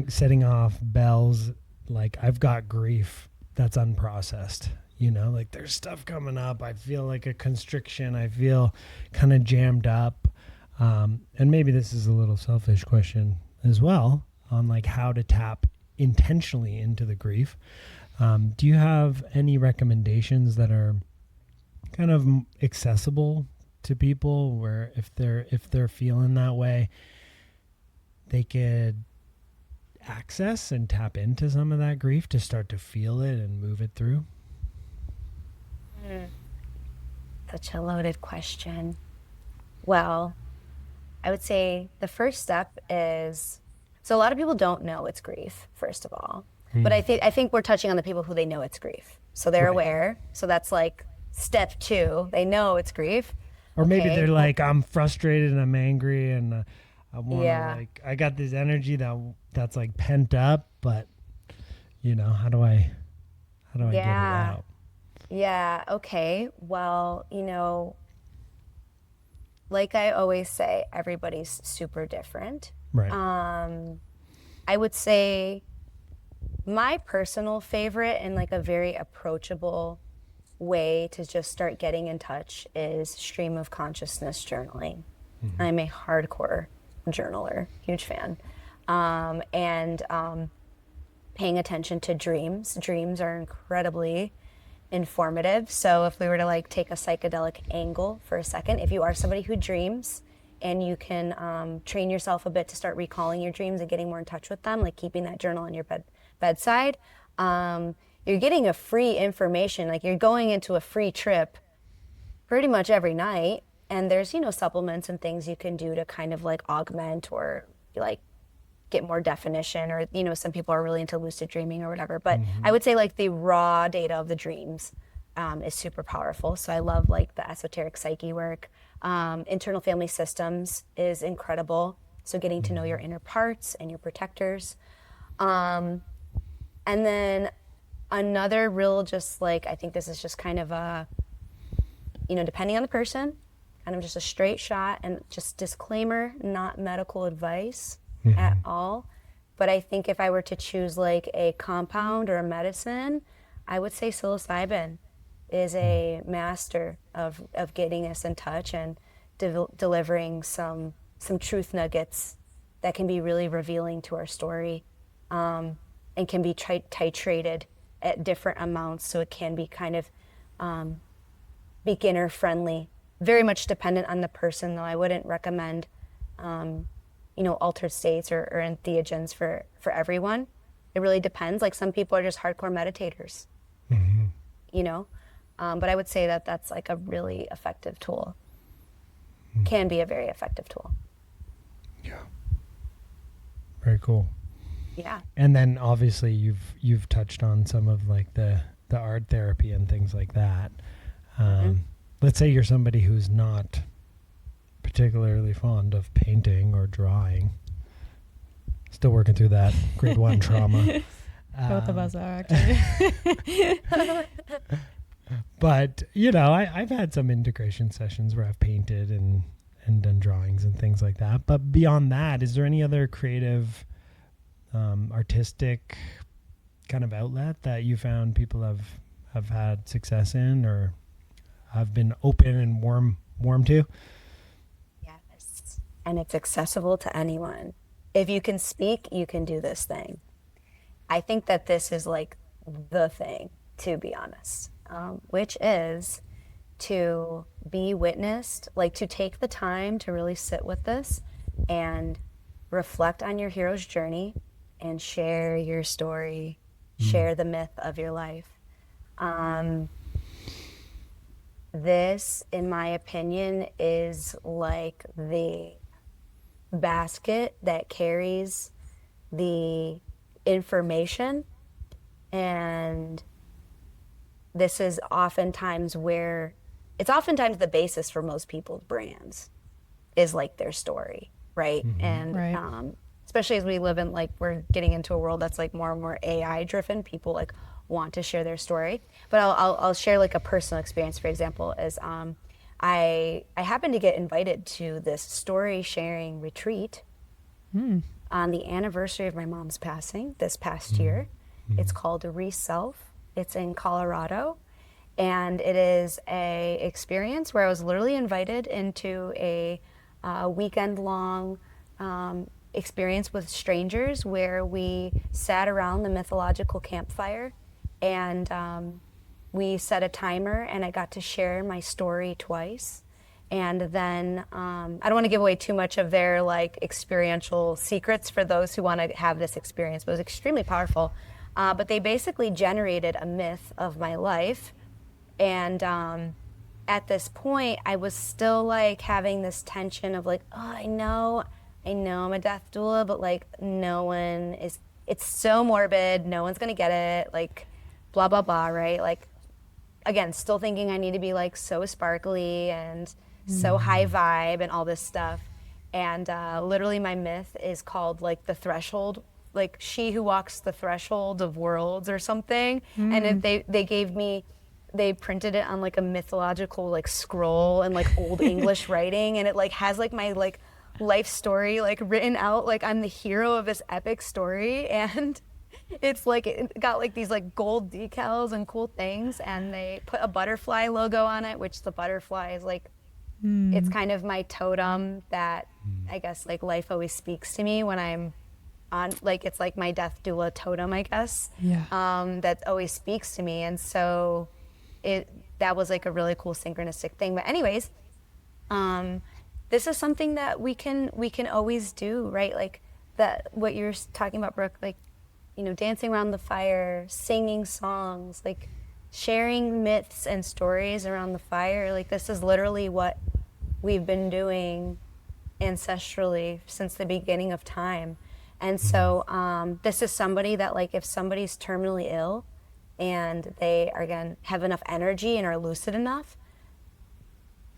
setting off bells, like I've got grief that's unprocessed, like there's stuff coming up, I feel like a constriction, I feel kind of jammed up, and maybe this is a little selfish question as well on like how to tap intentionally into the grief. Do you have any recommendations that are kind of accessible to people, where if they're feeling that way, they could access and tap into some of that grief to start to feel it and move it through? Such a loaded question. Well, I would say the first step is, so a lot of people don't know it's grief, first of all. But I think we're touching on the people who they know it's grief. So they're aware. So that's like step 2. They know it's grief. Or maybe they're like, I'm frustrated and I'm angry and I want to like, I got this energy that's like pent up, but how do I get it out? Yeah. Okay. Well, like I always say, everybody's super different. Right. I would say my personal favorite and like a very approachable way to just start getting in touch is stream of consciousness journaling. I'm a hardcore journaler, huge fan. And paying attention to dreams. Dreams are incredibly informative. So if we were to like take a psychedelic angle for a second, if you are somebody who dreams and you can train yourself a bit to start recalling your dreams and getting more in touch with them, like keeping that journal on your bedside, you're getting a free information, like you're going into a free trip pretty much every night. And there's, supplements and things you can do to kind of like augment or like get more definition, or, some people are really into lucid dreaming or whatever. But I would say like the raw data of the dreams is super powerful. So I love like the esoteric psyche work. Internal family systems is incredible. So getting to know your inner parts and your protectors. And then Another real, just like, I think this is just kind of a, depending on the person, kind of just a straight shot, and just disclaimer, not medical advice at all. But I think if I were to choose like a compound or a medicine, I would say psilocybin is a master of getting us in touch and delivering some truth nuggets that can be really revealing to our story, and can be titrated at different amounts, so it can be kind of beginner friendly. Very much dependent on the person, though. I wouldn't recommend altered states or entheogens for everyone. It really depends. Like, some people are just hardcore meditators, but I would say that that's like a really effective tool. Can be a very effective tool. Yeah. Very cool. Yeah. And then obviously you've touched on some of like the art therapy and things like that. Let's say you're somebody who's not particularly fond of painting or drawing. Still working through that grade 1 trauma. Both of us are, actually. But, I've had some integration sessions where I've painted and done drawings and things like that. But beyond that, is there any other creative, artistic kind of outlet that you found people have had success in or have been open and warm to? Yes. And it's accessible to anyone. If you can speak, you can do this thing. I think that this is like the thing, to be honest, which is to be witnessed, like to take the time to really sit with this and reflect on your hero's journey and share your story, share the myth of your life. This, in my opinion, is like the basket that carries the information, and this is oftentimes the basis for most people's brands is like their story, right? And Right. Especially as we live in, like, we're getting into a world that's like more and more AI driven. People like want to share their story. But I'll share like a personal experience. For example, is I happened to get invited to this story sharing retreat on the anniversary of my mom's passing this past year. It's called Re-Self. It's in Colorado, and it is a experience where I was literally invited into a weekend long experience with strangers where we sat around the mythological campfire, and we set a timer, and I got to share my story twice. And then I don't want to give away too much of their like experiential secrets for those who want to have this experience, but it was extremely powerful. But they basically generated a myth of my life. And at this point, I was still like having this tension of like, oh, I know I'm a death doula, but like it's so morbid, no one's gonna get it, like blah, blah, blah, right? Like, again, still thinking I need to be like so sparkly and so high vibe and all this stuff. And literally my myth is called like the threshold, like she who walks the threshold of worlds or something. And they printed it on like a mythological like scroll and like old English writing, and it like has like my like life story like written out, like I'm the hero of this epic story. And it's like it got like these like gold decals and cool things, and they put a butterfly logo on it, which the butterfly is like it's kind of my totem that I guess like life always speaks to me when I'm on, like it's like my death doula totem, I guess. That always speaks to me. And so that was like a really cool synchronistic thing. But anyways, this is something that we can always do, right? Like that, what you're talking about, Brooke, like, dancing around the fire, singing songs, like sharing myths and stories around the fire. Like this is literally what we've been doing ancestrally since the beginning of time. And so this is somebody that, like, if somebody's terminally ill and they are, again, have enough energy and are lucid enough,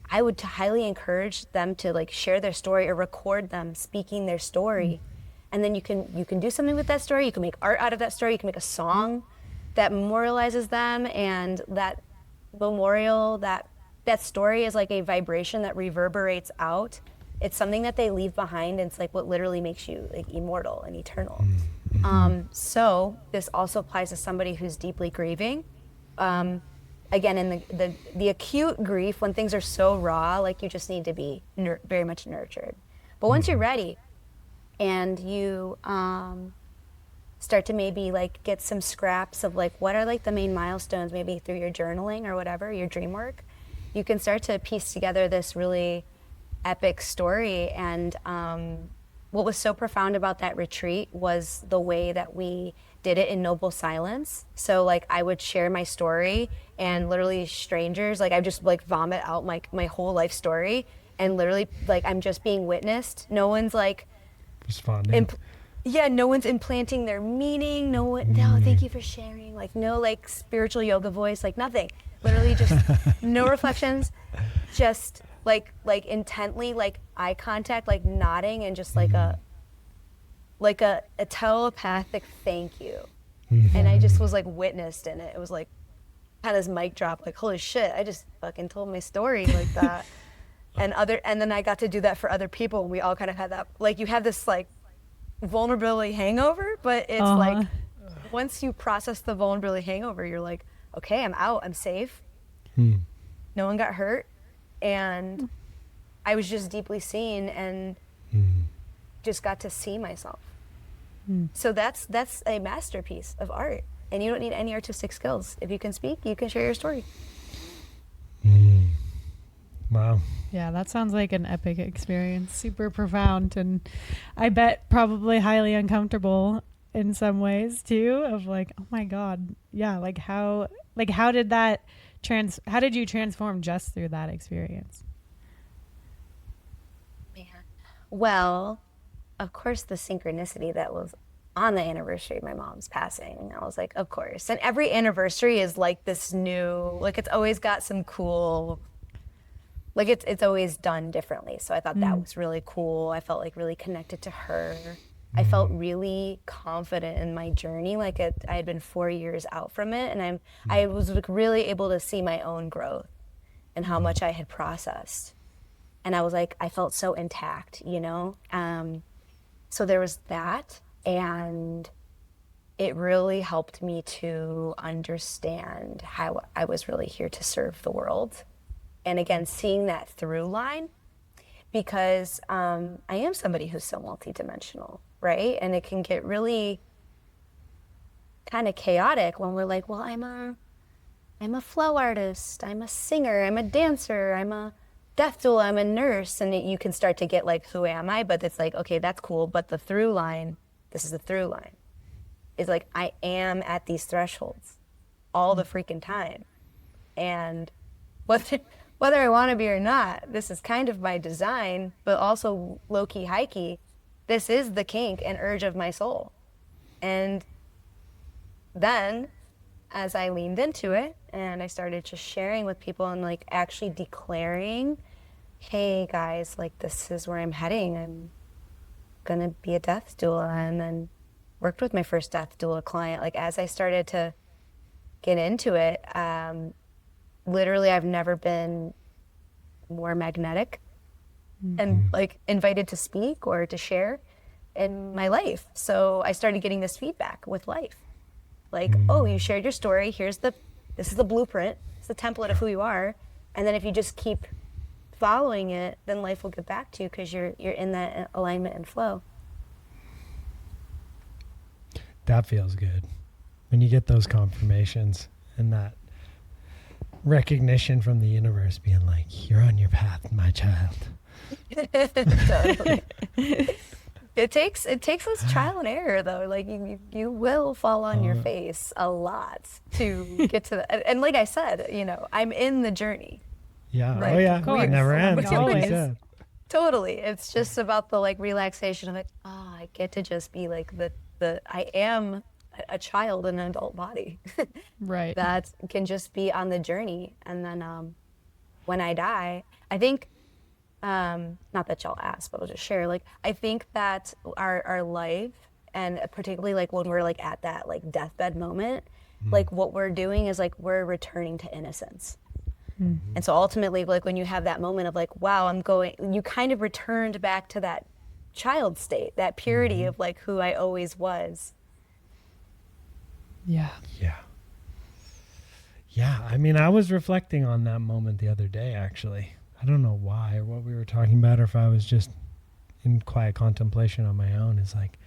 I would highly encourage them to like share their story or record them speaking their story. And then you can do something with that story. You can make art out of that story. You can make a song that memorializes them, and that memorial, that story is like a vibration that reverberates out. It's something that they leave behind, and it's like what literally makes you like immortal and eternal. So this also applies to somebody who's deeply grieving. Again, in the acute grief, when things are so raw, like you just need to be very much nurtured. But once you're ready, and you start to maybe like get some scraps of like what are like the main milestones, maybe through your journaling or whatever, your dream work, you can start to piece together this really epic story. And what was so profound about that retreat was the way that we did it in noble silence. So like I would share my story, and literally strangers, like I just like vomit out my whole life story, and literally like I'm just being witnessed. No one's like responding. No one's implanting their meaning. No one, no, thank you for sharing. Like no like spiritual yoga voice, like nothing. Literally just no reflections, just like intently, like eye contact, like nodding, and just like a telepathic thank you. And I just was like witnessed in it. It was like had this mic drop, like holy shit, I just fucking told my story like that. And then I got to do that for other people, and we all kind of had that, like you have this like vulnerability hangover, but it's like once you process the vulnerability hangover, you're like, okay, I'm out, I'm safe. No one got hurt, and I was just deeply seen, and just got to see myself. So that's a masterpiece of art, and you don't need any artistic skills. If you can speak, you can share your story. Wow. Yeah, that sounds like an epic experience. Super profound, and I bet probably highly uncomfortable in some ways too, of like, oh my God. Yeah, like how did that how did you transform just through that experience? Man. Well, of course, the synchronicity that was on the anniversary of my mom's passing, I was like, of course. And every anniversary is like this new, like it's always got some cool, like it's always done differently. So I thought that was really cool. I felt like really connected to her. I felt really confident in my journey. Like I had been 4 years out from it, and I was like really able to see my own growth and how much I had processed. And I was like, I felt so intact, you know? So there was that, and it really helped me to understand how I was really here to serve the world. And again, seeing that through line, because I am somebody who's so multidimensional, right? And it can get really kind of chaotic when we're like, well, I'm a flow artist, I'm a singer, I'm a dancer, I'm a death doula, I'm a nurse, and you can start to get like, who am I? But it's like, okay, that's cool, but the through line, this is the through line, is like I am at these thresholds all the freaking time. And whether I want to be or not, this is kind of my design, but also low-key, high-key, this is the kink and urge of my soul. And then as I leaned into it and I started just sharing with people and like actually declaring, hey guys, like this is where I'm heading. I'm gonna be a death doula, and then worked with my first death doula client. Like as I started to get into it, literally I've never been more magnetic and like invited to speak or to share in my life. So I started getting this feedback with life. Like, oh, you shared your story. This is the blueprint. It's the template of who you are. And then if you just keep following it, then life will get back to you because you're in that alignment and flow. That feels good. When you get those confirmations and that recognition from the universe being like, you're on your path, my child. Totally. It takes this trial and error though. Like you will fall on your face a lot to get to that. And like I said, you know, I'm in the journey. Yeah. Right. Oh yeah. Course. It never ends. Always. Yeah. Totally. It's just about the like relaxation of it. Oh, I get to just be like I am a child in an adult body. Right. That can just be on the journey. And then when I die, I think, not that y'all asked, but I'll just share, like, I think that our life, and particularly like when we're like at that like deathbed moment, like what we're doing is like we're returning to innocence. Mm-hmm. And so ultimately, like when you have that moment of like, wow, you kind of returned back to that child state, that purity of like who I always was. Yeah. Yeah, I mean, I was reflecting on that moment the other day, actually. I don't know why or what we were talking about, or if I was just in quiet contemplation on my own, is like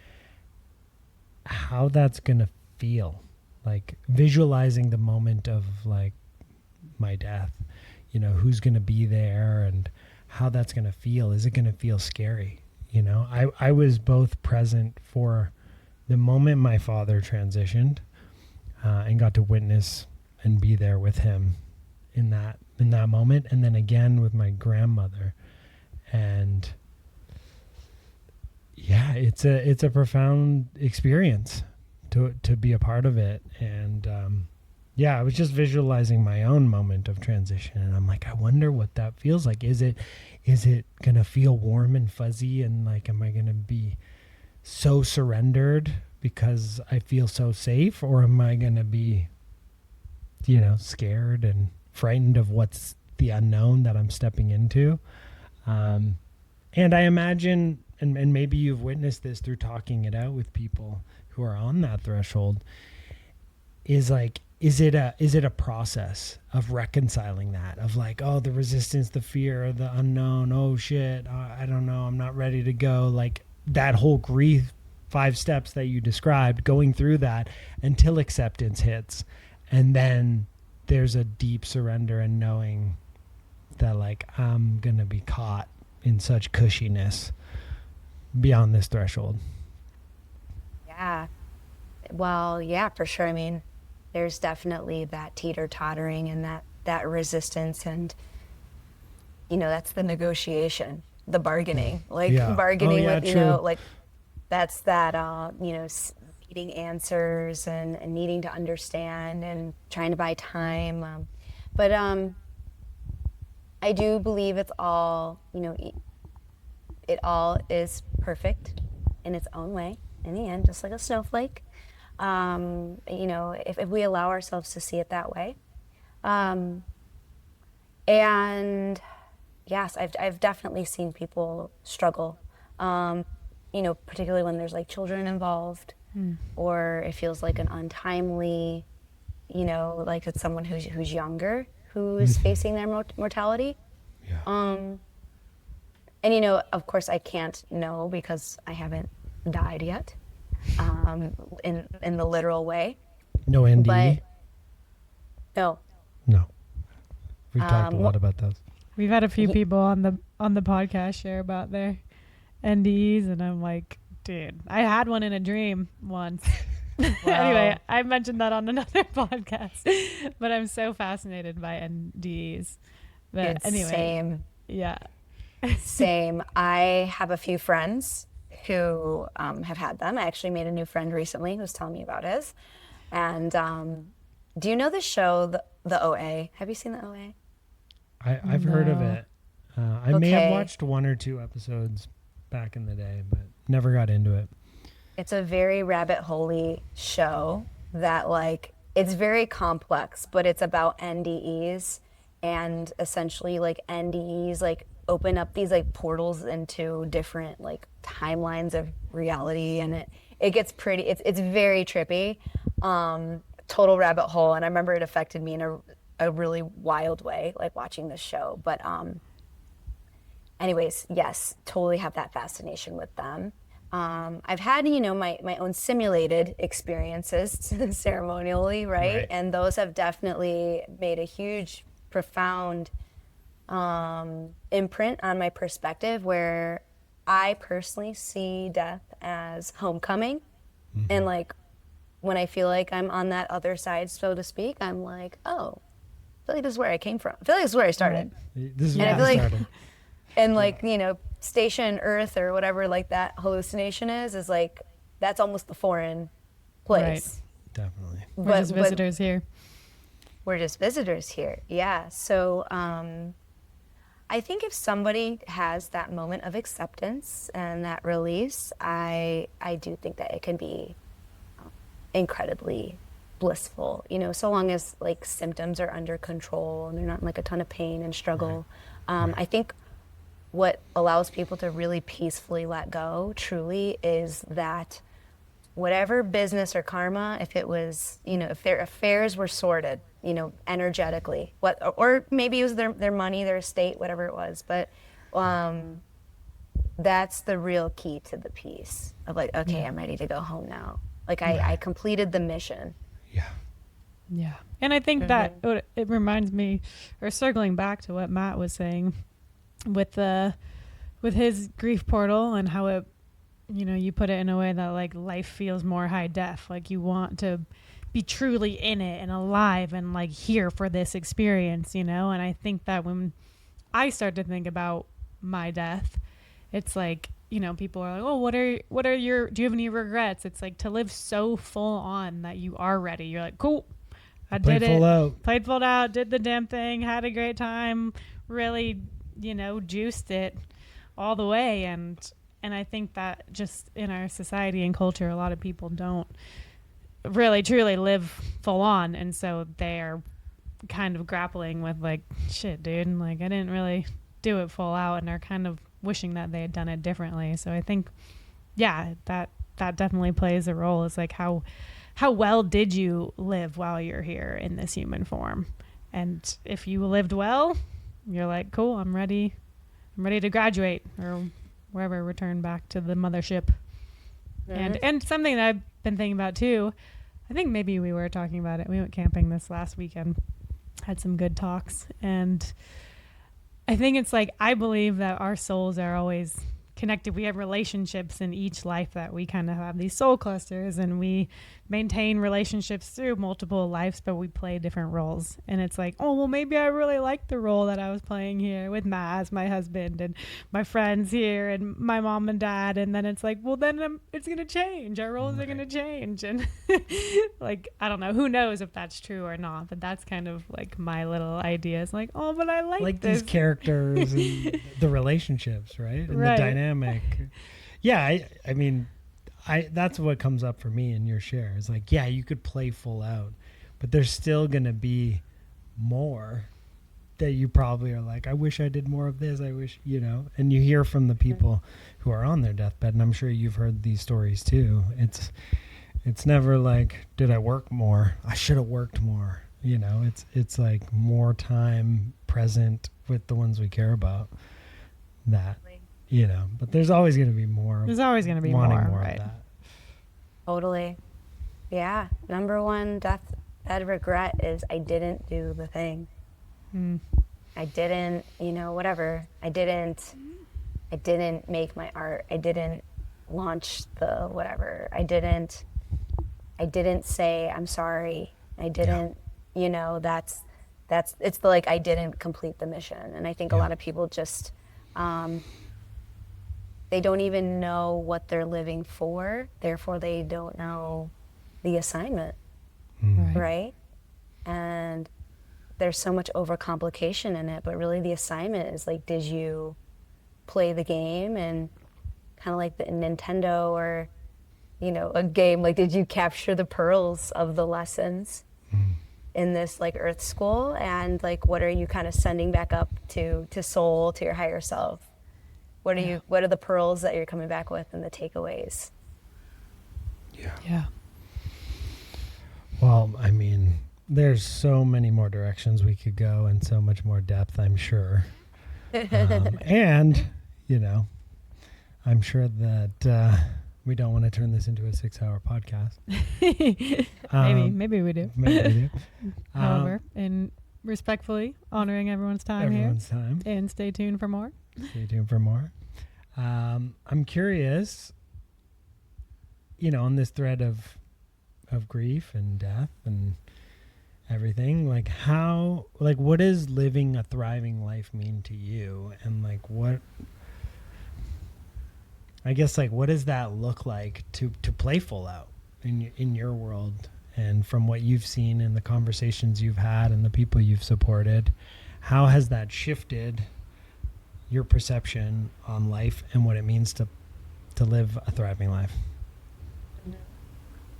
how that's going to feel. Like visualizing the moment of like my death, you know, who's going to be there and how that's going to feel. Is it going to feel scary? You know, I was both present for the moment my father transitioned and got to witness and be there with him in that moment, and then again with my grandmother. And yeah, it's a profound experience to be a part of it. And yeah, I was just visualizing my own moment of transition, and I'm like, I wonder what that feels like. Is it gonna feel warm and fuzzy, and like, am I gonna be so surrendered because I feel so safe, or am I gonna be, you know, scared and frightened of what's the unknown that I'm stepping into? And I imagine, and maybe you've witnessed this through talking it out with people who are on that threshold, is like, is it a process of reconciling that, of like, oh, the resistance, the fear, the unknown, oh shit, I don't know, I'm not ready to go, like that whole grief 5 steps that you described, going through that until acceptance hits. And then there's a deep surrender and knowing that like, I'm going to be caught in such cushiness beyond this threshold. Yeah. Well, yeah, for sure. I mean, there's definitely that teeter-tottering and that resistance, and you know, that's the negotiation, the bargaining, like bargaining with, you know, like that's that, you know, needing answers and needing to understand and trying to buy time. But I do believe it's all, you know, it all is perfect in its own way in the end, just like a snowflake. You know, if we allow ourselves to see it that way. And yes, I've definitely seen people struggle, you know, particularly when there's like children involved, or it feels like an untimely, you know, like it's someone who's younger who's facing their mortality. Yeah. And you know, of course I can't know because I haven't died yet, in the literal way. No NDE? But no. We've talked a lot about those. We've had a few people on the podcast share about their NDEs, and I'm like, dude, I had one in a dream once. Anyway, I mentioned that on another podcast, but I'm so fascinated by NDEs. But anyway, same. Yeah. Same. I have a few friends who have had them. I actually made a new friend recently who was telling me about his. And do you know the show, the OA? Have you seen the OA? I've heard of it. I may have watched 1 or 2 episodes back in the day, but never got into it. It's a very rabbit hole-y show that, like, it's very complex, but it's about NDEs, and essentially like NDEs like open up these like portals into different like timelines of reality, and it gets pretty, it's very trippy, total rabbit hole. And I remember it affected me in a really wild way, like watching this show. But anyways, yes, totally have that fascination with them. I've had, you know, my own simulated experiences ceremonially, right? And those have definitely made a huge, profound imprint on my perspective, where I personally see death as homecoming. And like when I feel like I'm on that other side, so to speak, I'm like, oh, I feel like this is where I came from. I feel like this is where I started. This is and where I started. And like, you know, Station Earth or whatever like that hallucination is like, that's almost the foreign place. Right. Definitely. We're just visitors here. We're just visitors here. Yeah. So I think if somebody has that moment of acceptance and that release, I do think that it can be incredibly blissful, you know, so long as like symptoms are under control and they're not in like a ton of pain and struggle. I think what allows people to really peacefully let go truly is that whatever business or karma, if it was, you know, if their affairs were sorted, you know, energetically, or maybe it was their money, their estate, whatever it was, but that's the real key to the peace of like, okay, I'm ready to go home now. Like I completed the mission. Yeah. And I think that it reminds me, or circling back to what Matt was saying with his grief portal and how it, you know, you put it in a way that like life feels more high def. Like you want to be truly in it and alive and like here for this experience, you know? And I think that when I start to think about my death, it's like, you know, people are like, oh, what are your, do you have any regrets? It's like to live so full on that you are ready. You're like, cool, I did it. Played full out, did the damn thing, had a great time, really, you know, juiced it all the way. And I think that just in our society and culture, a lot of people don't really truly live full on. And so they're kind of grappling with like, shit, dude, like I didn't really do it full out, and are kind of wishing that they had done it differently. So I think, yeah, that definitely plays a role. It's like how well did you live while you're here in this human form? And if you lived well, you're like, cool, I'm ready to graduate or wherever, return back to the mothership. And something that I've been thinking about too, I think maybe we were talking about it. We went camping this last weekend, had some good talks, and I think it's like, I believe that our souls are always connected. We have relationships in each life that we kind of have these soul clusters, and we maintain relationships through multiple lives, but we play different roles. And it's like, oh, well, maybe I really like the role that I was playing here with Matt as my husband and my friends here and my mom and dad. And then it's like, well, then it's going to change. Our roles are going to change. And like, I don't know, who knows if that's true or not, but that's kind of like my little idea. It's like, oh, but I like this. These characters and the relationships, right? And the dynamic. Yeah. I mean, that's what comes up for me in your share. It's like, yeah, you could play full out, but there's still going to be more that you probably are like, I wish I did more of this. I wish, you know, and you hear from the people who are on their deathbed. And I'm sure you've heard these stories too. It's never like, did I work more? I should have worked more. You know, it's like more time present with the ones we care about, that, you know, but there's always going to be more. There's always going to be more right? Of that. Totally. Yeah. Number one deathbed regret is I didn't do the thing. I didn't, you know, whatever. I didn't make my art. I didn't launch the whatever. I didn't say I'm sorry. I didn't, you know, it's the, like, I didn't complete the mission. And I think a lot of people just, they don't even know what they're living for. Therefore, they don't know the assignment, right? And there's so much overcomplication in it, but really the assignment is like, did you play the game? And kind of like the Nintendo or, you know, a game, like, did you capture the pearls of the lessons in this like earth school? And like, what are you kind of sending back up to soul, to your higher self? What are the pearls that you're coming back with and the takeaways? Yeah. Well, I mean, there's so many more directions we could go and so much more depth, I'm sure. And, you know, I'm sure that we don't want to turn this into a 6-hour podcast. Maybe we do. Maybe we do. However, and respectfully honoring everyone's time here. And stay tuned for more. Stay tuned for more. I'm curious, you know, on this thread of grief and death and everything, like what does living a thriving life mean to you? And like, what does that look like to play full out in your world? And from what you've seen in the conversations you've had and the people you've supported, how has that shifted your perception on life and what it means to live a thriving life?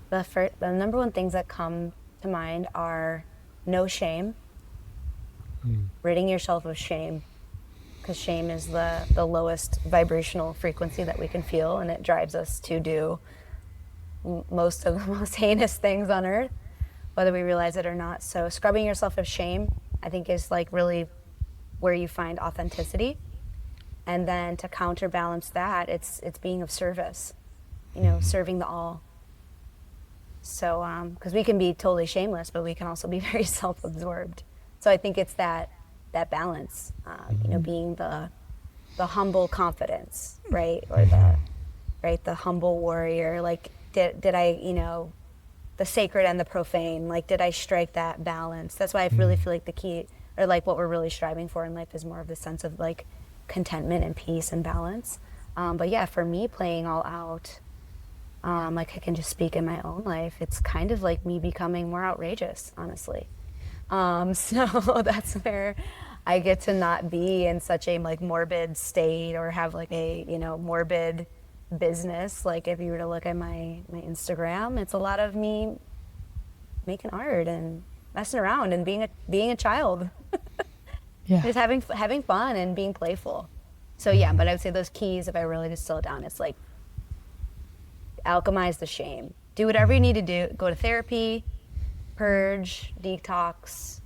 The number one things that come to mind are no shame, ridding yourself of shame, because shame is the lowest vibrational frequency that we can feel, and it drives us to do most of the most heinous things on earth, whether we realize it or not. So scrubbing yourself of shame, I think, is like really where you find authenticity. And then to counterbalance that, it's being of service, you know, serving the all. So, because we can be totally shameless, but we can also be very self-absorbed. So I think it's that balance, you know, being the humble confidence, right? Or the humble warrior. Like, did I, you know, the sacred and the profane, like, did I strike that balance? That's why I really feel like the key, or like what we're really striving for in life, is more of the sense of like contentment and peace and balance. But yeah, for me, playing all out, like, I can just speak in my own life, it's kind of like me becoming more outrageous, honestly. So that's where I get to not be in such a like morbid state, or have like a, you know, morbid business. Like, if you were to look at my Instagram, it's a lot of me making art and messing around and being a child. Yeah. Just having fun and being playful. So yeah, but I would say those keys, if I really distill it down, it's like alchemize the shame. Do whatever you need to do. Go to therapy, purge, detox,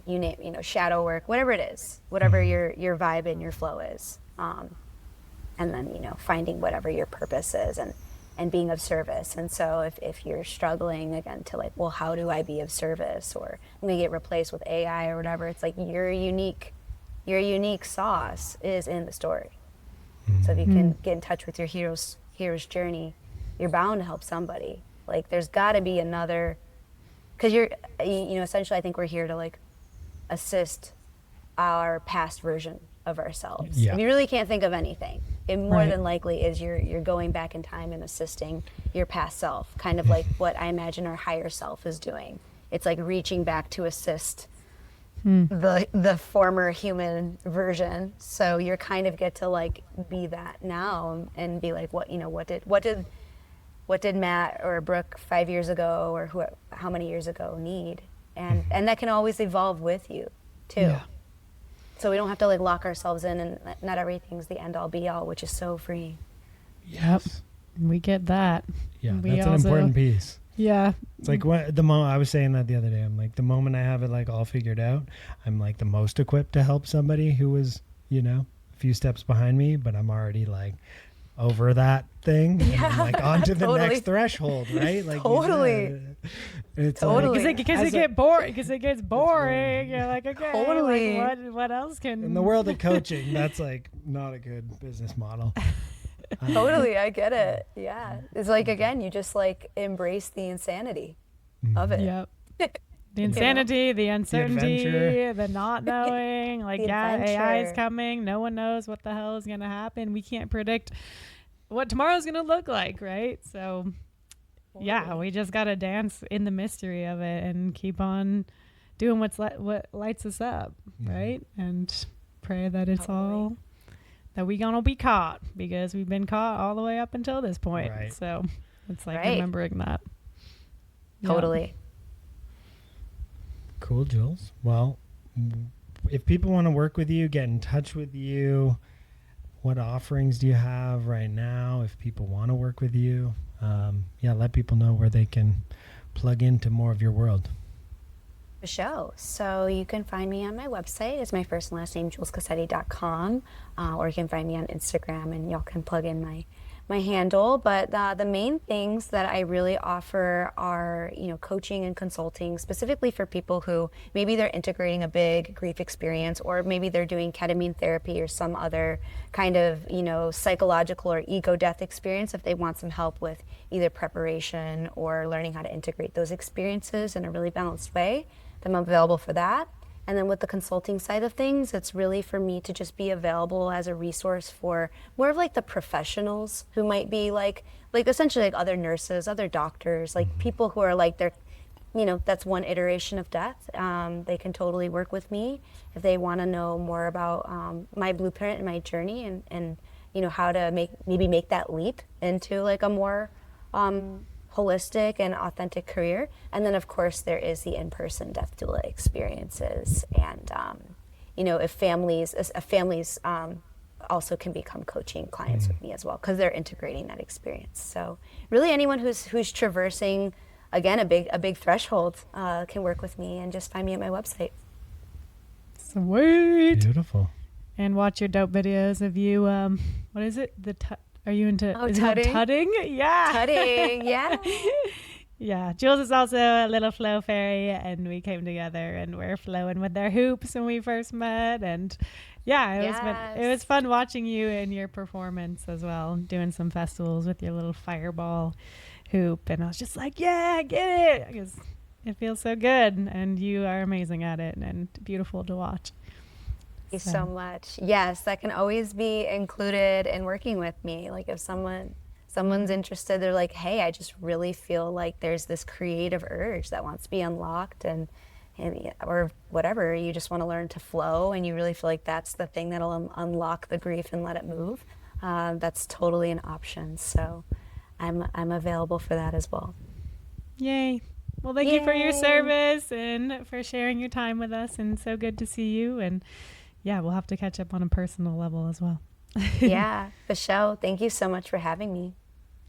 you name, you know, shadow work, whatever it is, whatever your vibe and your flow is. And then, you know, finding whatever your purpose is, and being of service. And so if you're struggling again to like, well, how do I be of service, or I'm gonna get replaced with AI or whatever, it's like your unique sauce is in the story. So if you can get in touch with your hero's journey, you're bound to help somebody. Like, there's gotta be another, because you know, essentially I think we're here to like assist our past version of ourselves. Yeah. If you really can't think of anything, it more than likely is you're going back in time and assisting your past self, kind of like what I imagine our higher self is doing. It's like reaching back to assist the former human version. So you're kind of get to like be that now and be like, what did Matt or Brooke 5 years ago, or how many years ago need, and that can always evolve with you too. Yeah. So we don't have to like lock ourselves in, and not everything's the end all be all, which is so free. Yep. We get that. Yeah, We that's an also- important piece. Yeah. It's like the moment I was saying that the other day, I'm like, the moment I have it like all figured out, I'm like the most equipped to help somebody who was, you know, a few steps behind me, but I'm already like over that thing, and I'm like on to the totally. next threshold, right? Like, Totally. It's Totally. like, Because it gets boring. You're like, okay, Totally. like, what else can... in the world of coaching, that's like not a good business model. Totally, I get it. Yeah, it's like, again, you just like embrace the insanity of it. Yep. The insanity, the uncertainty, adventure. the not knowing. Like, The yeah, AI is adventure. coming. No one knows what the hell is going to happen. We can't predict what tomorrow's going to look like, right? So, yeah, we just got to dance in the mystery of it and keep on doing what lights us up, right? And pray that it's all, that we going to be caught, because we've been caught all the way up until this point. Right. So, it's like Right. remembering that. Yeah. Totally. Cool, Jules. Well, if people want to work with you, get in touch with you, what offerings do you have right now? If people want to work with you, let people know where they can plug into more of your world. The show. So you can find me on my website. It's my first and last name, julescassetti.com, or you can find me on Instagram, and y'all can plug in my handle. But the main things that I really offer are, you know, coaching and consulting, specifically for people who maybe they're integrating a big grief experience, or maybe they're doing ketamine therapy or some other kind of, you know, psychological or ego death experience, if they want some help with either preparation or learning how to integrate those experiences in a really balanced way. Then I'm available for that. And then with the consulting side of things, it's really for me to just be available as a resource for more of like the professionals who might be like essentially like other nurses, other doctors, like people who are like, they're, you know, that's one iteration of death. They can totally work with me if they want to know more about my blueprint and my journey, and you know, how to make that leap into like a more holistic and authentic career. And then, of course, there is the in-person death doula experiences. And, if families also can become coaching clients with me as well, because they're integrating that experience. So really anyone who's traversing, again, a big threshold can work with me, and just find me at my website. Sweet. Beautiful. And watch your dope videos of you. What is it? Are you into tutting? Tutting? Yeah. Tutting, yeah. Yeah. Jules is also a little flow fairy, and we came together and we're flowing with our hoops when we first met. And yeah, it was fun watching you in your performance as well, doing some festivals with your little fireball hoop. And I was just like, yeah, get it, because it feels so good, and you are amazing at it and beautiful to watch. Thank you so much. Yes, that can always be included in working with me. Like if someone's interested, they're like, hey, I just really feel like there's this creative urge that wants to be unlocked, and or whatever, you just want to learn to flow, and you really feel like that's the thing that'll unlock the grief and let it move. That's totally an option. So I'm available for that as well. Yay. Well, thank you for your service and for sharing your time with us, and so good to see you. And yeah, we'll have to catch up on a personal level as well. Yeah, for sure. Thank you so much for having me.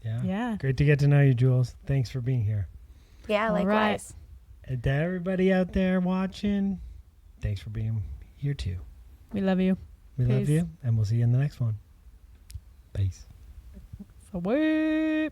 Yeah. Great to get to know you, Jules. Thanks for being here. Yeah, All likewise. right. And to everybody out there watching, thanks for being here too. We love you. We love you, and we'll see you in the next one. Peace. Sweet.